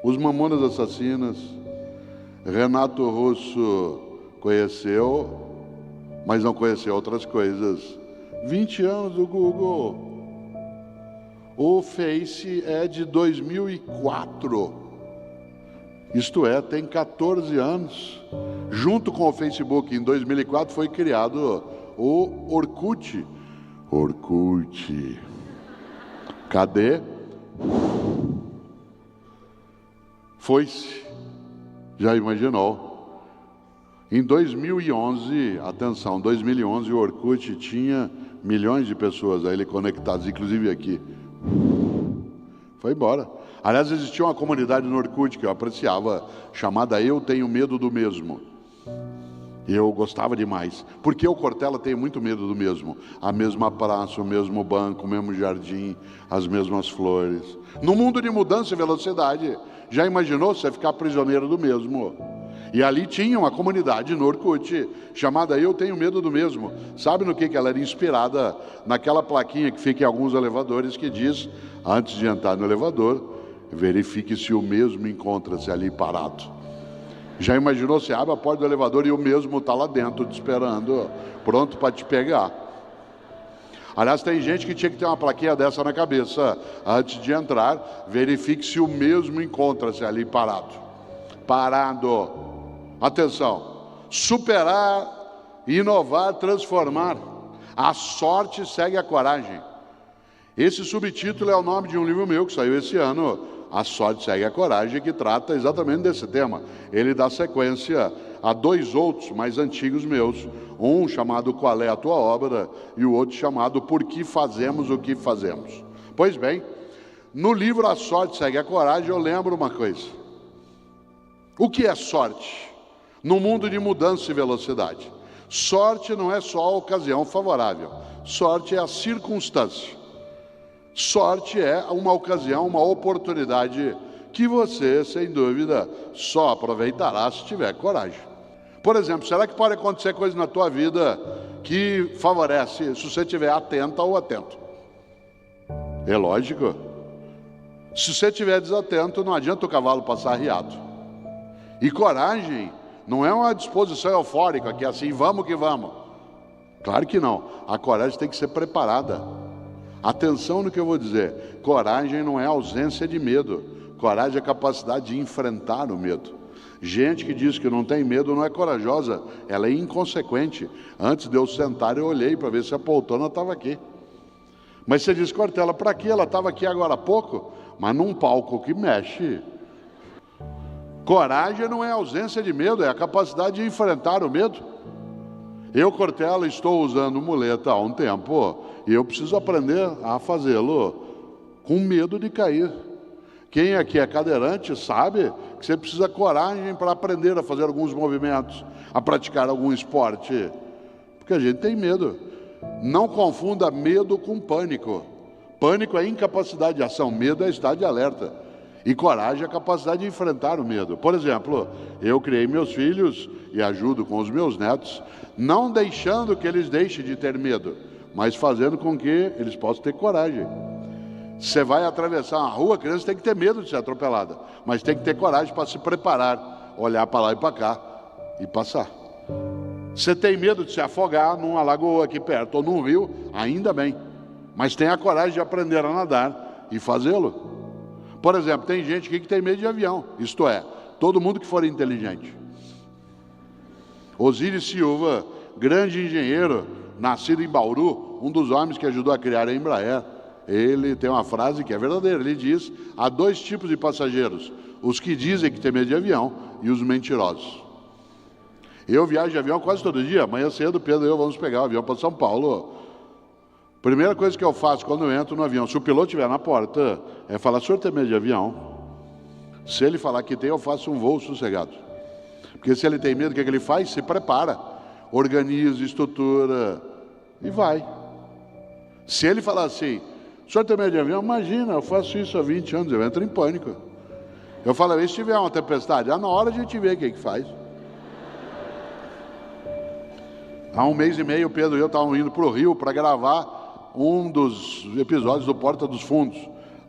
Os Mamonas Assassinas. Renato Russo conheceu, mas não conheceu outras coisas. 20 anos do Google. O Face é de 2004. Isto é, tem 14 anos. Junto com o Facebook, em 2004, foi criado o Orkut. Orkut. Cadê? Foi-se. Já imaginou? Em 2011, atenção, 2011 o Orkut tinha milhões de pessoas a ele conectadas, inclusive aqui. Foi embora. Aliás, existia uma comunidade no Orkut que eu apreciava, chamada Eu Tenho Medo do Mesmo. Eu gostava demais, porque o Cortella tem muito medo do mesmo. A mesma praça, o mesmo banco, o mesmo jardim, as mesmas flores. No mundo de mudança e velocidade, já imaginou você ficar prisioneiro do mesmo? E ali tinha uma comunidade no Orkut, chamada Eu Tenho Medo do Mesmo. Sabe no que ela era inspirada? Naquela plaquinha que fica em alguns elevadores que diz, antes de entrar no elevador, verifique se o mesmo encontra-se ali parado. Já imaginou, você abre a porta do elevador e o mesmo está lá dentro te esperando, pronto para te pegar. Aliás, tem gente que tinha que ter uma plaquinha dessa na cabeça antes de entrar, verifique se o mesmo encontra-se ali parado. Parado. Atenção, superar, inovar, transformar. A sorte segue a coragem. Esse subtítulo é o nome de um livro meu que saiu esse ano, A Sorte Segue a Coragem, que trata exatamente desse tema. Ele dá sequência a 2 outros mais antigos meus, um chamado Qual é a Tua Obra e o outro chamado Por que Fazemos o que Fazemos. Pois bem, no livro A Sorte Segue a Coragem eu lembro uma coisa. O que é sorte? No mundo de mudança e velocidade. Sorte não é só a ocasião favorável. Sorte é a circunstância. Sorte é uma ocasião, uma oportunidade que você, sem dúvida, só aproveitará se tiver coragem. Por exemplo, será que pode acontecer coisa na tua vida que favorece se você estiver atenta ou atento? É lógico. Se você estiver desatento, não adianta o cavalo passar arriado. E coragem não é uma disposição eufórica, que é assim, vamos que vamos. Claro que não. A coragem tem que ser preparada. Atenção no que eu vou dizer. Coragem não é ausência de medo. Coragem é a capacidade de enfrentar o medo. Gente que diz que não tem medo não é corajosa, ela é inconsequente. Antes de eu sentar, eu olhei para ver se a poltrona estava aqui. Mas você diz, Cortella, para que ela estava aqui agora há pouco? Mas num palco que mexe. Coragem não é ausência de medo, é a capacidade de enfrentar o medo. Eu, Cortella, estou usando muleta há um tempo e eu preciso aprender a fazê-lo com medo de cair. Quem aqui é cadeirante sabe que você precisa de coragem para aprender a fazer alguns movimentos, a praticar algum esporte, porque a gente tem medo. Não confunda medo com pânico. Pânico é incapacidade de ação, medo é estado de alerta. E coragem é a capacidade de enfrentar o medo. Por exemplo, eu criei meus filhos e ajudo com os meus netos, não deixando que eles deixem de ter medo, mas fazendo com que eles possam ter coragem. Você vai atravessar uma rua, a criança tem que ter medo de ser atropelada, mas tem que ter coragem para se preparar, olhar para lá e para cá e passar. Você tem medo de se afogar numa lagoa aqui perto ou num rio, ainda bem, mas tenha a coragem de aprender a nadar e fazê-lo. Por exemplo, tem gente aqui que tem medo de avião, isto é, todo mundo que for inteligente. Osíris Silva, grande engenheiro, nascido em Bauru, um dos homens que ajudou a criar a Embraer, ele tem uma frase que é verdadeira, ele diz, há dois tipos de passageiros, os que dizem que tem medo de avião e os mentirosos. Eu viajo de avião quase todo dia, amanhã cedo Pedro e eu vamos pegar o avião para São Paulo. Primeira coisa que eu faço quando eu entro no avião, se o piloto estiver na porta, é falar, o senhor tem medo de avião? Se ele falar que tem, eu faço um voo sossegado. Porque se ele tem medo, o que ele faz? Se prepara, organiza, estrutura e vai. Se ele falar assim, o senhor tem medo de avião? Imagina, eu faço isso há 20 anos, eu entro em pânico. Eu falo, e se tiver uma tempestade? Na hora a gente vê o que faz. Há um mês e meio, o Pedro e eu estávamos indo para o Rio para gravar um dos episódios do Porta dos Fundos,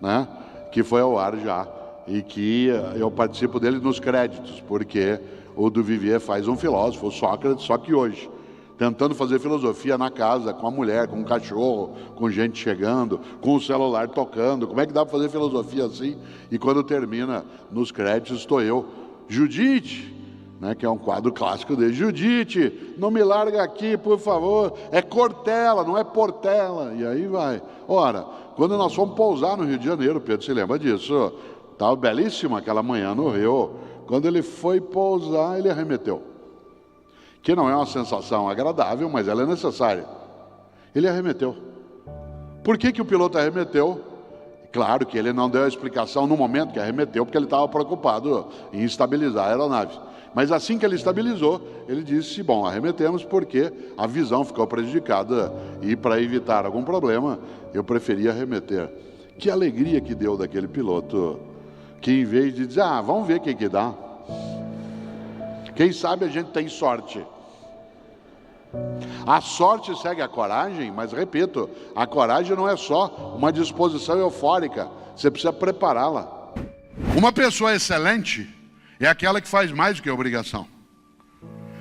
né? Que foi ao ar já, e que eu participo dele nos créditos, porque o do Vivier faz um filósofo, o Sócrates, só que hoje, tentando fazer filosofia na casa, com a mulher, com o cachorro, com gente chegando, com o celular tocando. Como é que dá para fazer filosofia assim? E quando termina, nos créditos, estou eu, Judite, né, que é um quadro clássico dele, Judite, não me larga aqui, por favor, é Cortella, não é Portela, e aí vai. Ora, quando nós fomos pousar no Rio de Janeiro, Pedro se lembra disso, estava belíssima aquela manhã no Rio, quando ele foi pousar, ele arremeteu. Que não é uma sensação agradável, mas ela é necessária. Ele arremeteu. Por que o piloto arremeteu? Claro que ele não deu a explicação no momento que arremeteu, porque ele estava preocupado em estabilizar a aeronave. Mas assim que ele estabilizou, ele disse, bom, arremetemos porque a visão ficou prejudicada e para evitar algum problema, eu preferi arremeter. Que alegria que deu daquele piloto, que em vez de dizer, vamos ver o que dá. Quem sabe a gente tem sorte. A sorte segue a coragem, mas repito, a coragem não é só uma disposição eufórica, você precisa prepará-la. Uma pessoa excelente é aquela que faz mais do que obrigação.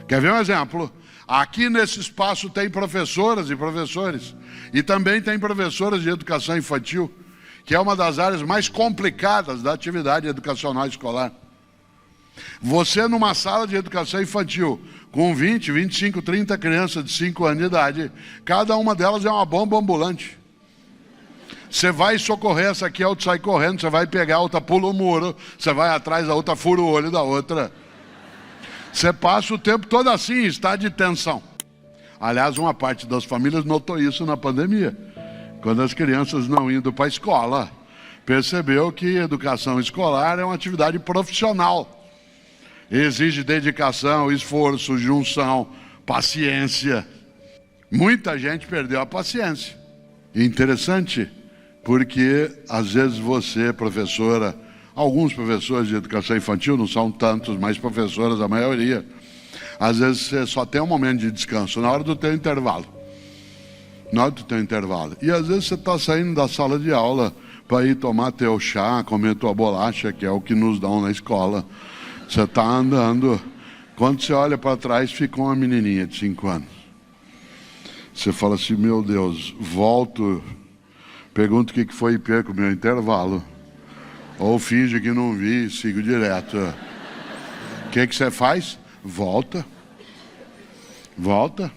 Quer ver um exemplo? Aqui nesse espaço tem professoras e professores, e também tem professoras de educação infantil, que é uma das áreas mais complicadas da atividade educacional escolar. Você numa sala de educação infantil, com 20, 25, 30 crianças de 5 anos de idade, cada uma delas é uma bomba ambulante. Você vai socorrer essa aqui, a outra sai correndo, você vai pegar, a outra pula o muro, você vai atrás, a outra fura o olho da outra. Você passa o tempo todo assim, em estado de tensão. Aliás, uma parte das famílias notou isso na pandemia. Quando as crianças não indo para a escola, percebeu que educação escolar é uma atividade profissional. Exige dedicação, esforço, junção, paciência. Muita gente perdeu a paciência. Interessante, Porque às vezes você, professora, alguns professores de educação infantil, não são tantos, mas professoras, a maioria, às vezes você só tem um momento de descanso, na hora do teu intervalo. Na hora do teu intervalo. E às vezes você está saindo da sala de aula para ir tomar teu chá, comer tua bolacha, que é o que nos dão na escola. Você está andando, quando você olha para trás, fica uma menininha de 5 anos. Você fala assim, meu Deus, volto, pergunto o que foi e perco o meu intervalo. Ou finge que não vi e sigo direto. O que você faz? Volta. Volta.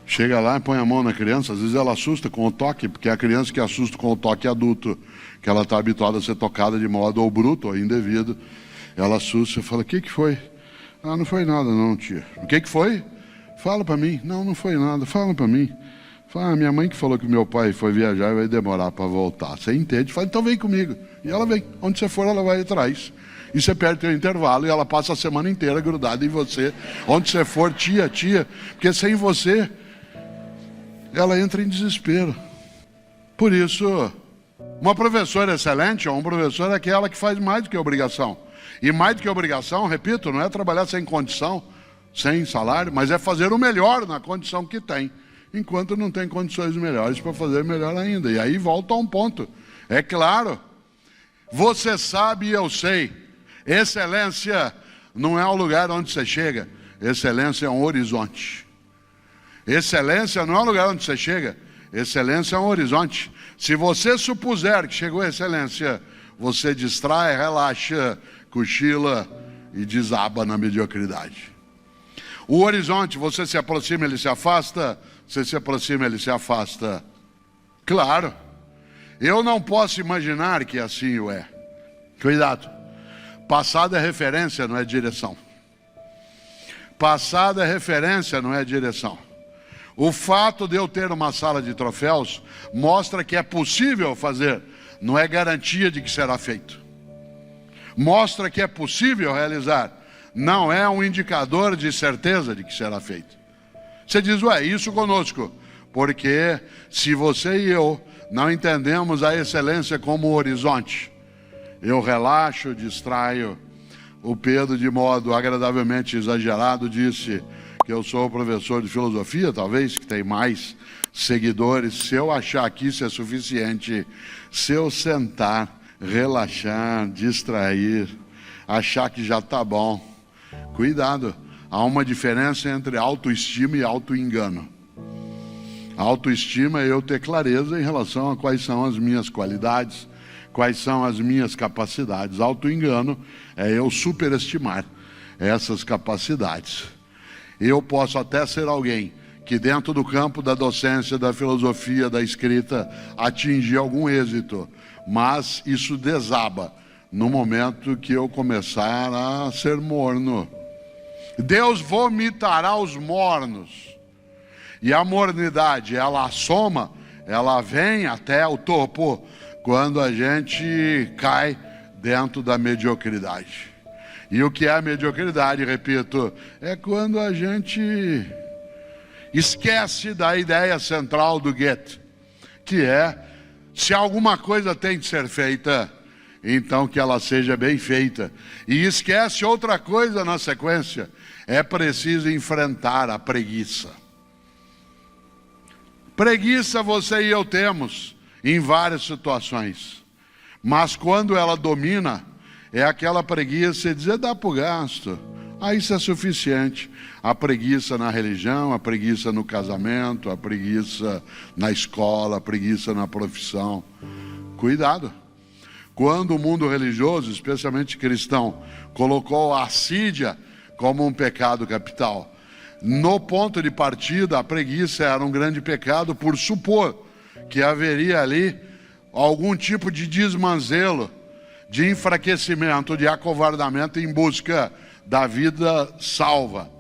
Chega lá e põe a mão na criança, às vezes ela assusta com o toque, porque é a criança que assusta com o toque adulto, que ela está habituada a ser tocada de modo ou bruto ou indevido, ela assusta e fala, o que foi? Ah, não foi nada não, tia. O que foi? Fala para mim. Não, não foi nada, fala para mim. Fala, minha mãe que falou que meu pai foi viajar e vai demorar para voltar. Você entende? Fala, então vem comigo. E ela vem, onde você for ela vai atrás. E você perde o intervalo e ela passa a semana inteira grudada em você. Onde você for, tia, porque sem você ela entra em desespero. Por isso, uma professora excelente ou um professor é aquela que faz mais do que obrigação. E mais do que obrigação, repito, não é trabalhar sem condição, sem salário, mas é fazer o melhor na condição que tem, enquanto não tem condições melhores para fazer melhor ainda. E aí volta a um ponto. É claro, você sabe e eu sei, excelência não é o lugar onde você chega, excelência é um horizonte. Excelência não é o lugar onde você chega, excelência é um horizonte. Se você supuser que chegou a excelência, você distrai, relaxa, cochila e desaba na mediocridade. O horizonte, você se aproxima, ele se afasta, você se aproxima, ele se afasta. Claro, eu não posso imaginar que assim o é. Cuidado, passado é referência, não é direção. Passado é referência, não é direção. O fato de eu ter uma sala de troféus mostra que é possível fazer, não é garantia de que será feito. Mostra que é possível realizar, não é um indicador de certeza de que será feito. Você diz, ué, isso conosco, porque se você e eu não entendemos a excelência como horizonte, eu relaxo, distraio. O Pedro, de modo agradavelmente exagerado, disse que eu sou professor de filosofia, talvez, que tem mais seguidores. Se eu achar que isso é suficiente, se eu sentar, relaxar, distrair, achar que já está bom, cuidado, há uma diferença entre autoestima e autoengano. Autoestima é eu ter clareza em relação a quais são as minhas qualidades, quais são as minhas capacidades. Autoengano é eu superestimar essas capacidades. Eu posso até ser alguém que dentro do campo da docência, da filosofia, da escrita, atingir algum êxito, mas isso desaba no momento que eu começar a ser morno. Deus vomitará os mornos. E a mornidade, ela assoma, ela vem até o topo quando a gente cai dentro da mediocridade. E o que é a mediocridade, repito, é quando a gente esquece da ideia central do Goethe, que é, se alguma coisa tem de ser feita, então que ela seja bem feita. E esquece outra coisa na sequência, é preciso enfrentar a preguiça. Preguiça você e eu temos em várias situações, mas quando ela domina, é aquela preguiça de dizer, dá para o gasto, isso é suficiente. A preguiça na religião, a preguiça no casamento, a preguiça na escola, a preguiça na profissão. Cuidado. Quando o mundo religioso, especialmente cristão, colocou a assídia como um pecado capital, no ponto de partida, a preguiça era um grande pecado por supor que haveria ali algum tipo de desmanzelo, de enfraquecimento, de acovardamento em busca da vida salva,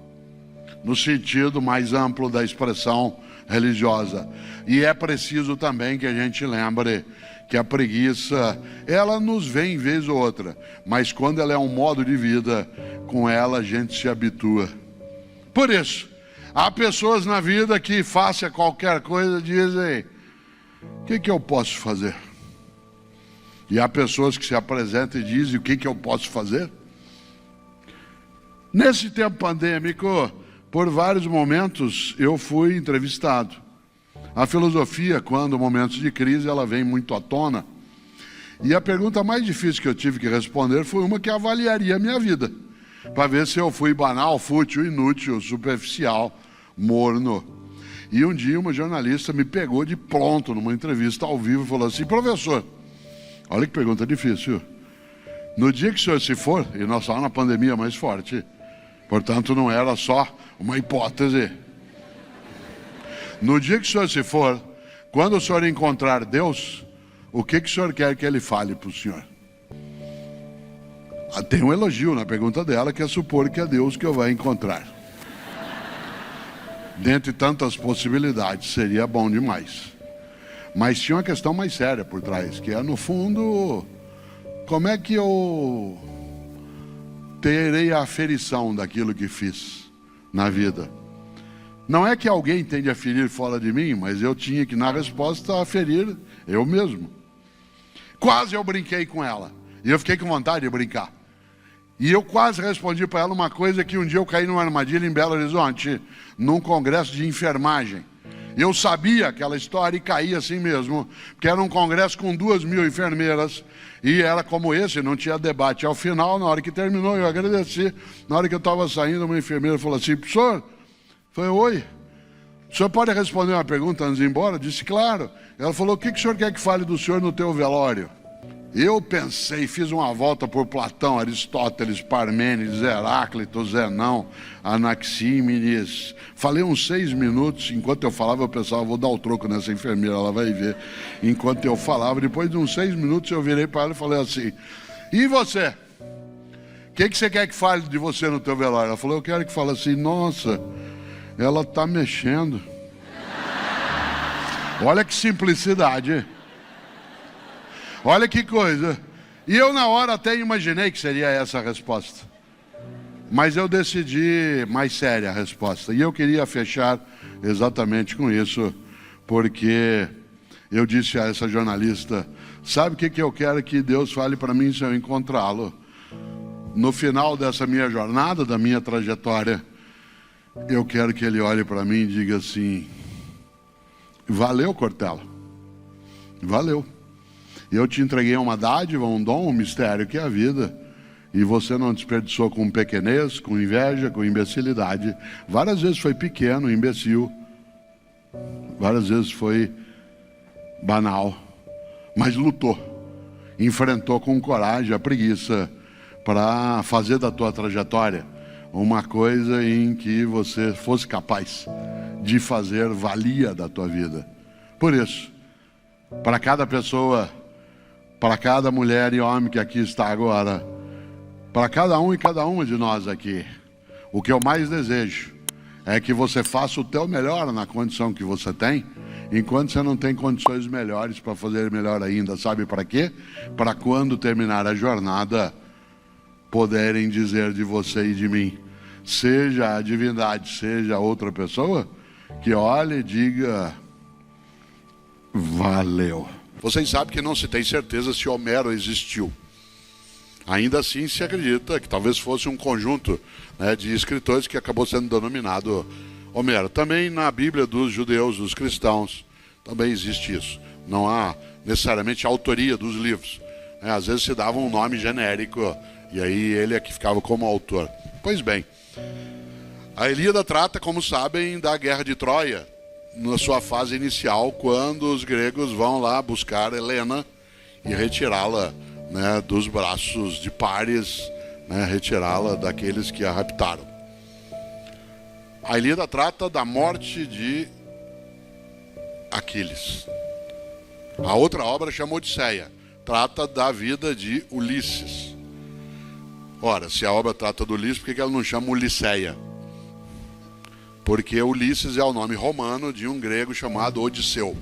no sentido mais amplo da expressão religiosa. E é preciso também que a gente lembre que a preguiça, ela nos vem vez ou outra, mas quando ela é um modo de vida, com ela a gente se habitua. Por isso, há pessoas na vida que, faça qualquer coisa, dizem, o que eu posso fazer? E há pessoas que se apresentam e dizem, o que eu posso fazer? Nesse tempo pandêmico, por vários momentos, eu fui entrevistado. A filosofia, quando momentos de crise, ela vem muito à tona. E a pergunta mais difícil que eu tive que responder foi uma que avaliaria a minha vida, para ver se eu fui banal, fútil, inútil, superficial, morno. E um dia uma jornalista me pegou de pronto numa entrevista ao vivo e falou assim, professor, olha que pergunta difícil. No dia que o senhor se for, e nós estávamos na pandemia mais forte, portanto não era só uma hipótese. No dia que o senhor se for, quando o senhor encontrar Deus, o que o senhor quer que ele fale para o senhor? Tem um elogio na pergunta dela, que é supor que é Deus que eu vou encontrar. Dentre tantas possibilidades, seria bom demais. Mas tinha uma questão mais séria por trás, que é, no fundo, como é que eu terei a aferição daquilo que fiz na vida? Não é que alguém tem de aferir fora de mim, mas eu tinha que, na resposta, aferir eu mesmo. Quase eu brinquei com ela, e eu fiquei com vontade de brincar. E eu quase respondi para ela uma coisa que um dia eu caí numa armadilha em Belo Horizonte, num congresso de enfermagem. Eu sabia aquela história e caí assim mesmo, porque era um congresso com 2.000 enfermeiras, e era como esse, não tinha debate. Ao final, na hora que terminou, eu agradeci. Na hora que eu estava saindo, uma enfermeira falou assim, professor, eu falei, oi, o senhor pode responder uma pergunta antes de ir embora? Eu disse, claro. Ela falou, o que o senhor quer que fale do senhor no teu velório? Eu pensei, fiz uma volta por Platão, Aristóteles, Parmênides, Heráclito, Zenão, Anaxímenes. Falei uns 6 minutos, enquanto eu falava eu pensava, vou dar o troco nessa enfermeira, ela vai ver. Enquanto eu falava, depois de uns 6 minutos eu virei para ela e falei assim, e você? O que você quer que fale de você no teu velório? Ela falou, eu quero que fale assim, nossa, ela está mexendo. Olha que simplicidade. Olha que coisa. E eu na hora até imaginei que seria essa a resposta. Mas eu decidi mais séria a resposta. E eu queria fechar exatamente com isso, porque eu disse a essa jornalista, sabe o que eu quero que Deus fale para mim se eu encontrá-lo? No final dessa minha jornada, da minha trajetória, eu quero que ele olhe para mim e diga assim, valeu, Cortella, valeu. Eu te entreguei uma dádiva, um dom, um mistério que é a vida. E você não desperdiçou com pequenez, com inveja, com imbecilidade. Várias vezes foi pequeno, imbecil. Várias vezes foi banal. Mas lutou. Enfrentou com coragem a preguiça para fazer da tua trajetória uma coisa em que você fosse capaz de fazer valia da tua vida. Por isso, para cada pessoa, para cada mulher e homem que aqui está agora, para cada um e cada uma de nós aqui, o que eu mais desejo é que você faça o teu melhor na condição que você tem, enquanto você não tem condições melhores para fazer melhor ainda. Sabe para quê? Para quando terminar a jornada, poderem dizer de você e de mim, seja a divindade, seja outra pessoa, que olhe e diga, valeu. Vocês sabem que não se tem certeza se Homero existiu. Ainda assim se acredita que talvez fosse um conjunto, né, de escritores que acabou sendo denominado Homero. Também na Bíblia dos judeus, dos cristãos, também existe isso. Não há necessariamente a autoria dos livros. Às vezes se dava um nome genérico e aí ele é que ficava como autor. Pois bem, a Ilíada trata, como sabem, da Guerra de Troia, na sua fase inicial, quando os gregos vão lá buscar Helena e retirá-la, né, dos braços de Páris, né, retirá-la daqueles que a raptaram. A Ilíada trata da morte de Aquiles. A outra obra chama Odisseia, trata da vida de Ulisses. Ora, se a obra trata do Ulisses, por que ela não chama Ulisseia? Porque Ulisses é o nome romano de um grego chamado Odisseu.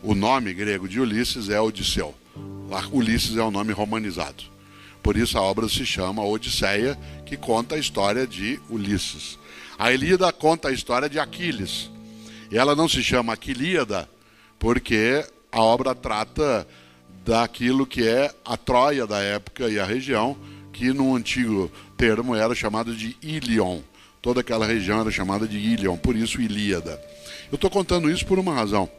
O nome grego de Ulisses é Odisseu. Ulisses é o nome romanizado. Por isso a obra se chama Odisseia, que conta a história de Ulisses. A Ilíada conta a história de Aquiles. E ela não se chama Aquilíada porque a obra trata daquilo que é a Troia da época e a região, que no antigo termo era chamado de Ilion. Toda aquela região era chamada de Ilion, por isso Ilíada. Eu estou contando isso por uma razão.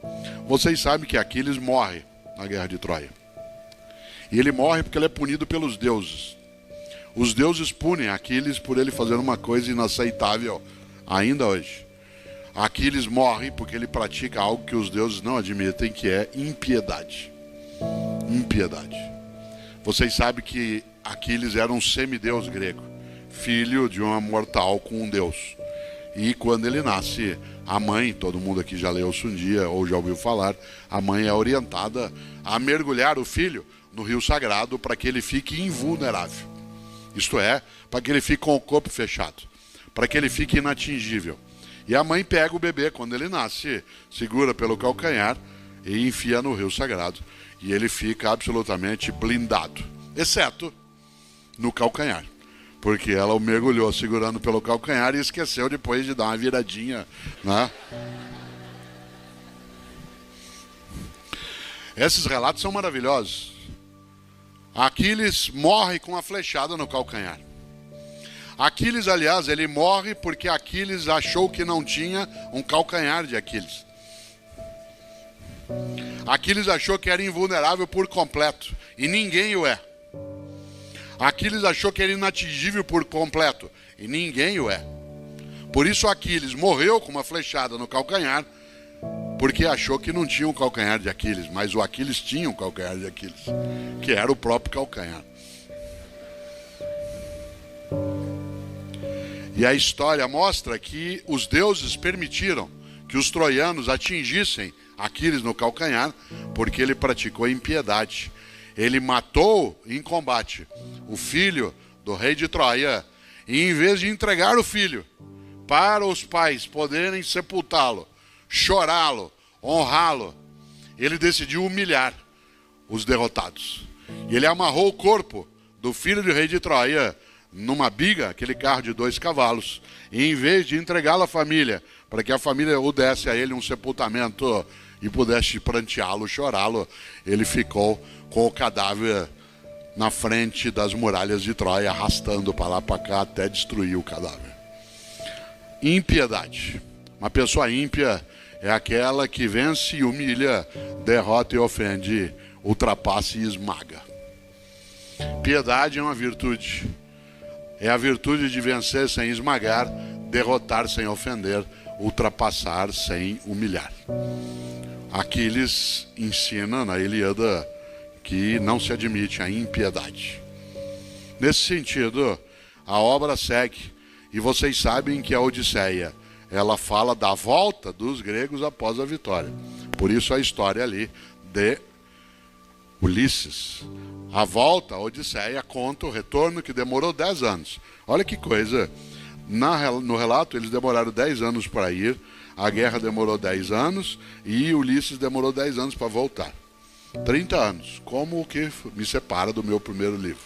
Vocês sabem que Aquiles morre na guerra de Troia. E ele morre porque ele é punido pelos deuses. Os deuses punem Aquiles por ele fazer uma coisa inaceitável ainda hoje. Aquiles morre porque ele pratica algo que os deuses não admitem, que é impiedade. Impiedade. Vocês sabem que Aquiles era um semideus grego, filho de uma mortal com um deus. E quando ele nasce, a mãe, todo mundo aqui já leu isso um dia ou já ouviu falar, a mãe é orientada a mergulhar o filho no rio sagrado para que ele fique invulnerável. Isto é, para que ele fique com o corpo fechado, para que ele fique inatingível. E a mãe pega o bebê quando ele nasce, segura pelo calcanhar e enfia no rio sagrado. E ele fica absolutamente blindado, exceto no calcanhar. Porque ela o mergulhou segurando pelo calcanhar e esqueceu depois de dar uma viradinha, né? Esses relatos são maravilhosos. Aquiles morre com a flechada no calcanhar. Aquiles, aliás, ele morre porque Aquiles achou que não tinha um calcanhar de Aquiles. Aquiles achou que era invulnerável por completo, e ninguém o é. Aquiles achou que era inatingível por completo, e ninguém o é. Por isso Aquiles morreu com uma flechada no calcanhar, porque achou que não tinha um calcanhar de Aquiles, mas o Aquiles tinha um calcanhar de Aquiles, que era o próprio calcanhar. E a história mostra que os deuses permitiram que os troianos atingissem Aquiles no calcanhar, porque ele praticou impiedade. Ele matou em combate o filho do rei de Troia, e em vez de entregar o filho para os pais poderem sepultá-lo, chorá-lo, honrá-lo, ele decidiu humilhar os derrotados. E ele amarrou o corpo do filho do rei de Troia numa biga, aquele carro de 2 cavalos, e em vez de entregá-lo à família, para que a família o desse a ele um sepultamento e pudesse pranteá-lo, chorá-lo, ele ficou com o cadáver na frente das muralhas de Troia, arrastando para lá para cá até destruir o cadáver. Impiedade. Uma pessoa ímpia é aquela que vence e humilha, derrota e ofende, ultrapassa e esmaga. Piedade é uma virtude. É a virtude de vencer sem esmagar, derrotar sem ofender, ultrapassar sem humilhar. Aquiles ensina na Ilíada que não se admite a impiedade. Nesse sentido, a obra segue, e vocês sabem que a Odisseia, ela fala da volta dos gregos após a vitória. Por isso a história ali de Ulisses. A volta, a Odisseia, conta o retorno que demorou 10 anos. Olha que coisa. No relato, eles demoraram 10 anos para ir, a guerra demorou 10 anos e Ulisses demorou 10 anos para voltar. 30 anos, como o que me separa do meu primeiro livro.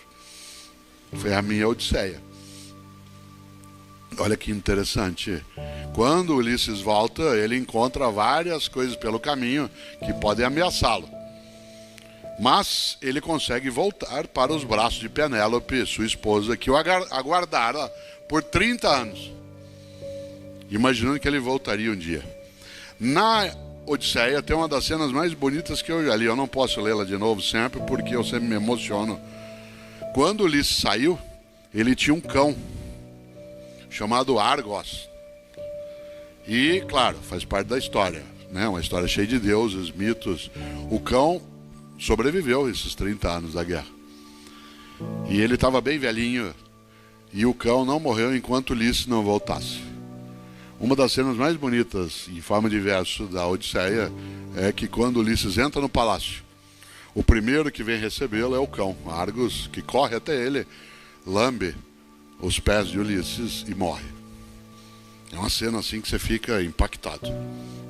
Foi a minha Odisseia. Olha que interessante. Quando Ulisses volta, ele encontra várias coisas pelo caminho que podem ameaçá-lo. Mas ele consegue voltar para os braços de Penélope, sua esposa, que o aguardara por 30 anos, imaginando que ele voltaria um dia. Na Odisseia tem uma das cenas mais bonitas que eu já li. Eu não posso lê-la de novo sempre, porque eu sempre me emociono. Quando Ulisses saiu, ele tinha um cão chamado Argos. E, claro, faz parte da história, né? Uma história cheia de deuses, mitos. O cão sobreviveu esses 30 anos da guerra. E ele estava bem velhinho. E o cão não morreu enquanto Ulisses não voltasse. Uma das cenas mais bonitas, em forma de verso, da Odisseia é que quando Ulisses entra no palácio, o primeiro que vem recebê-lo é o cão, Argos, que corre até ele, lambe os pés de Ulisses e morre. É uma cena assim que você fica impactado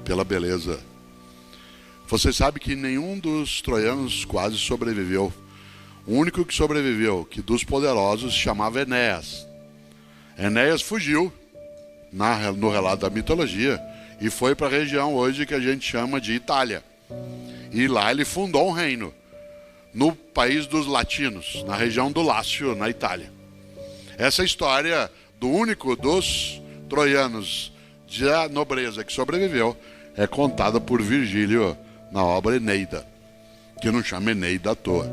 pela beleza. Você sabe que nenhum dos troianos quase sobreviveu. O único que sobreviveu, que dos poderosos, se chamava Enéas. Enéas fugiu no relato da mitologia e foi para a região hoje que a gente chama de Itália. E lá ele fundou um reino, no país dos latinos, na região do Lácio, na Itália. Essa história do único dos troianos de nobreza que sobreviveu é contada por Virgílio na obra Eneida, que não chama Eneida à toa.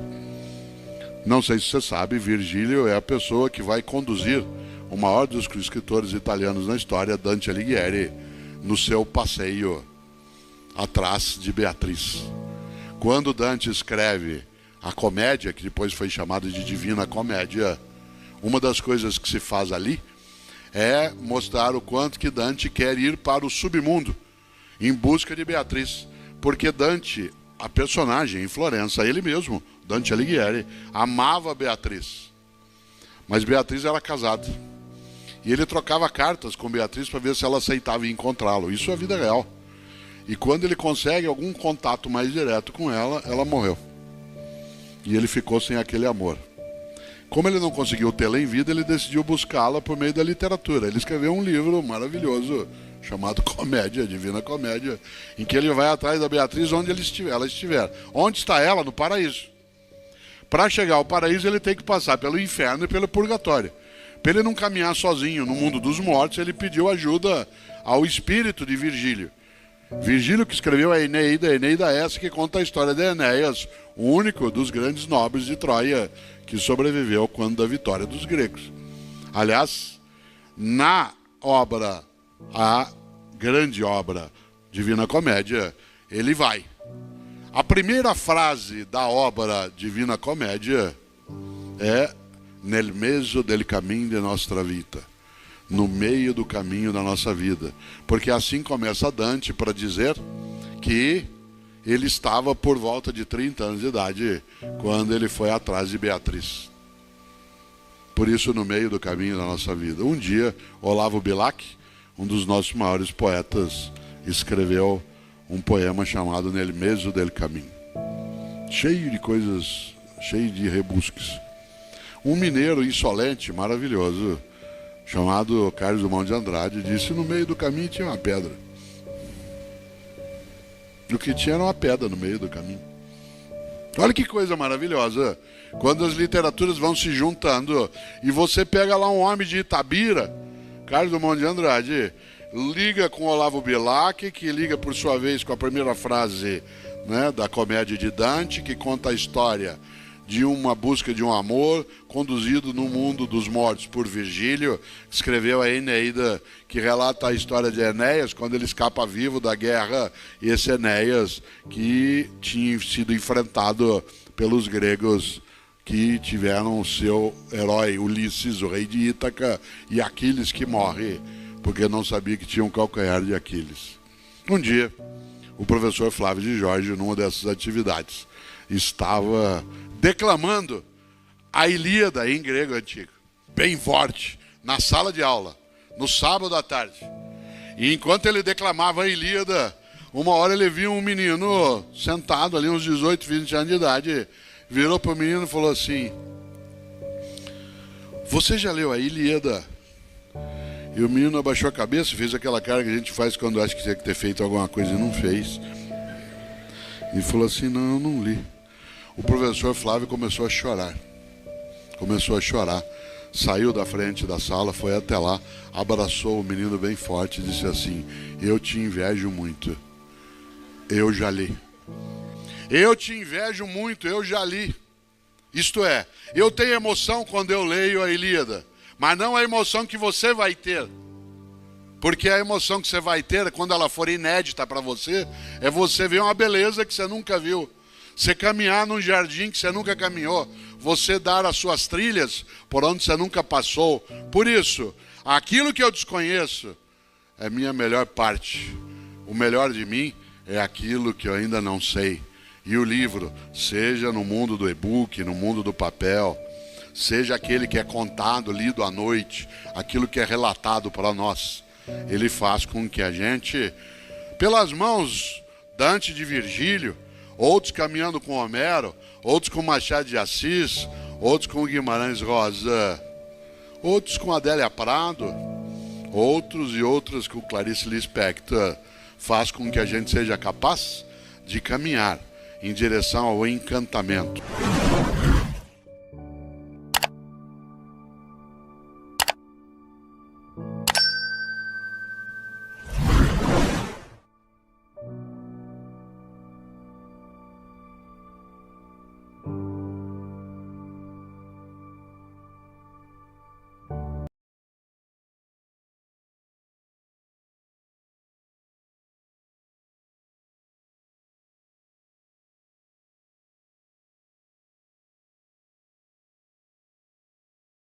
Não sei se você sabe, Virgílio é a pessoa que vai conduzir o maior dos escritores italianos na história, Dante Alighieri, no seu passeio atrás de Beatriz. Quando Dante escreve a comédia, que depois foi chamada de Divina Comédia, uma das coisas que se faz ali é mostrar o quanto que Dante quer ir para o submundo em busca de Beatriz, porque Dante, a personagem em Florença, ele mesmo, Dante Alighieri, amava Beatriz, mas Beatriz era casada e ele trocava cartas com Beatriz para ver se ela aceitava ir encontrá-lo. Isso é a vida real. E quando ele consegue algum contato mais direto com ela, ela morreu e ele ficou sem aquele amor. Como ele não conseguiu tê-la em vida, ele decidiu buscá-la por meio da literatura. Ele escreveu um livro maravilhoso chamado Comédia, Divina Comédia, em que ele vai atrás da Beatriz onde ela estiver. Onde está ela? No paraíso. Para chegar ao paraíso, ele tem que passar pelo inferno e pelo purgatório. Para ele não caminhar sozinho no mundo dos mortos, ele pediu ajuda ao espírito de Virgílio. Virgílio que escreveu a Eneida essa que conta a história de Enéas, o único dos grandes nobres de Troia que sobreviveu quando da vitória dos gregos. Aliás, na obra, a grande obra Divina Comédia, ele vai. A primeira frase da obra Divina Comédia é nel mezzo del cammino de nostra vita, no meio do caminho da nossa vida, porque assim começa Dante para dizer que ele estava por volta de 30 anos de idade quando ele foi atrás de Beatriz. Por isso, no meio do caminho da nossa vida. Um dia, Olavo Bilac, um dos nossos maiores poetas, escreveu um poema chamado Nel mezzo del cammino, cheio de coisas, cheio de rebusques. Um mineiro insolente, maravilhoso, chamado Carlos Drummond de Andrade, disse: no meio do caminho tinha uma pedra. O que tinha era uma pedra no meio do caminho. Olha que coisa maravilhosa. Quando as literaturas vão se juntando e você pega lá um homem de Itabira, Carlos Drummond de Andrade, liga com Olavo Bilac, que liga por sua vez com a primeira frase, né, da Comédia de Dante, que conta a história de uma busca de um amor conduzido no mundo dos mortos por Virgílio, que escreveu a Eneida, que relata a história de Enéas, quando ele escapa vivo da guerra, e esse Enéas que tinha sido enfrentado pelos gregos que tiveram o seu herói Ulisses, o rei de Ítaca, e Aquiles que morre, porque não sabia que tinha um calcanhar de Aquiles. Um dia, o professor Flávio de Jorge, numa dessas atividades, estava declamando a Ilíada em grego antigo, bem forte, na sala de aula, no sábado à tarde. E enquanto ele declamava a Ilíada, uma hora ele viu um menino sentado ali, uns 18, 20 anos de idade, virou para o menino e falou assim: você já leu a Ilíada? E o menino abaixou a cabeça e fez aquela cara que a gente faz quando acha que tinha que ter feito alguma coisa e não fez. E falou assim: não, eu não li. O professor Flávio começou a chorar. Saiu da frente da sala, foi até lá, abraçou o menino bem forte e disse assim: eu te invejo muito, eu já li. Eu te invejo muito, eu já li. Isto é, eu tenho emoção quando eu leio a Ilíada, mas não a emoção que você vai ter. Porque a emoção que você vai ter, quando ela for inédita para você, é você ver uma beleza que você nunca viu. Você caminhar num jardim que você nunca caminhou. Você dar as suas trilhas por onde você nunca passou. Por isso, aquilo que eu desconheço é minha melhor parte. O melhor de mim é aquilo que eu ainda não sei. E o livro, seja no mundo do e-book, no mundo do papel, seja aquele que é contado, lido à noite, aquilo que é relatado para nós, ele faz com que a gente, pelas mãos Dante de Virgílio, outros caminhando com Homero, outros com Machado de Assis, outros com Guimarães Rosa, outros com Adélia Prado, outros e outras com Clarice Lispector, faz com que a gente seja capaz de caminhar em direção ao encantamento.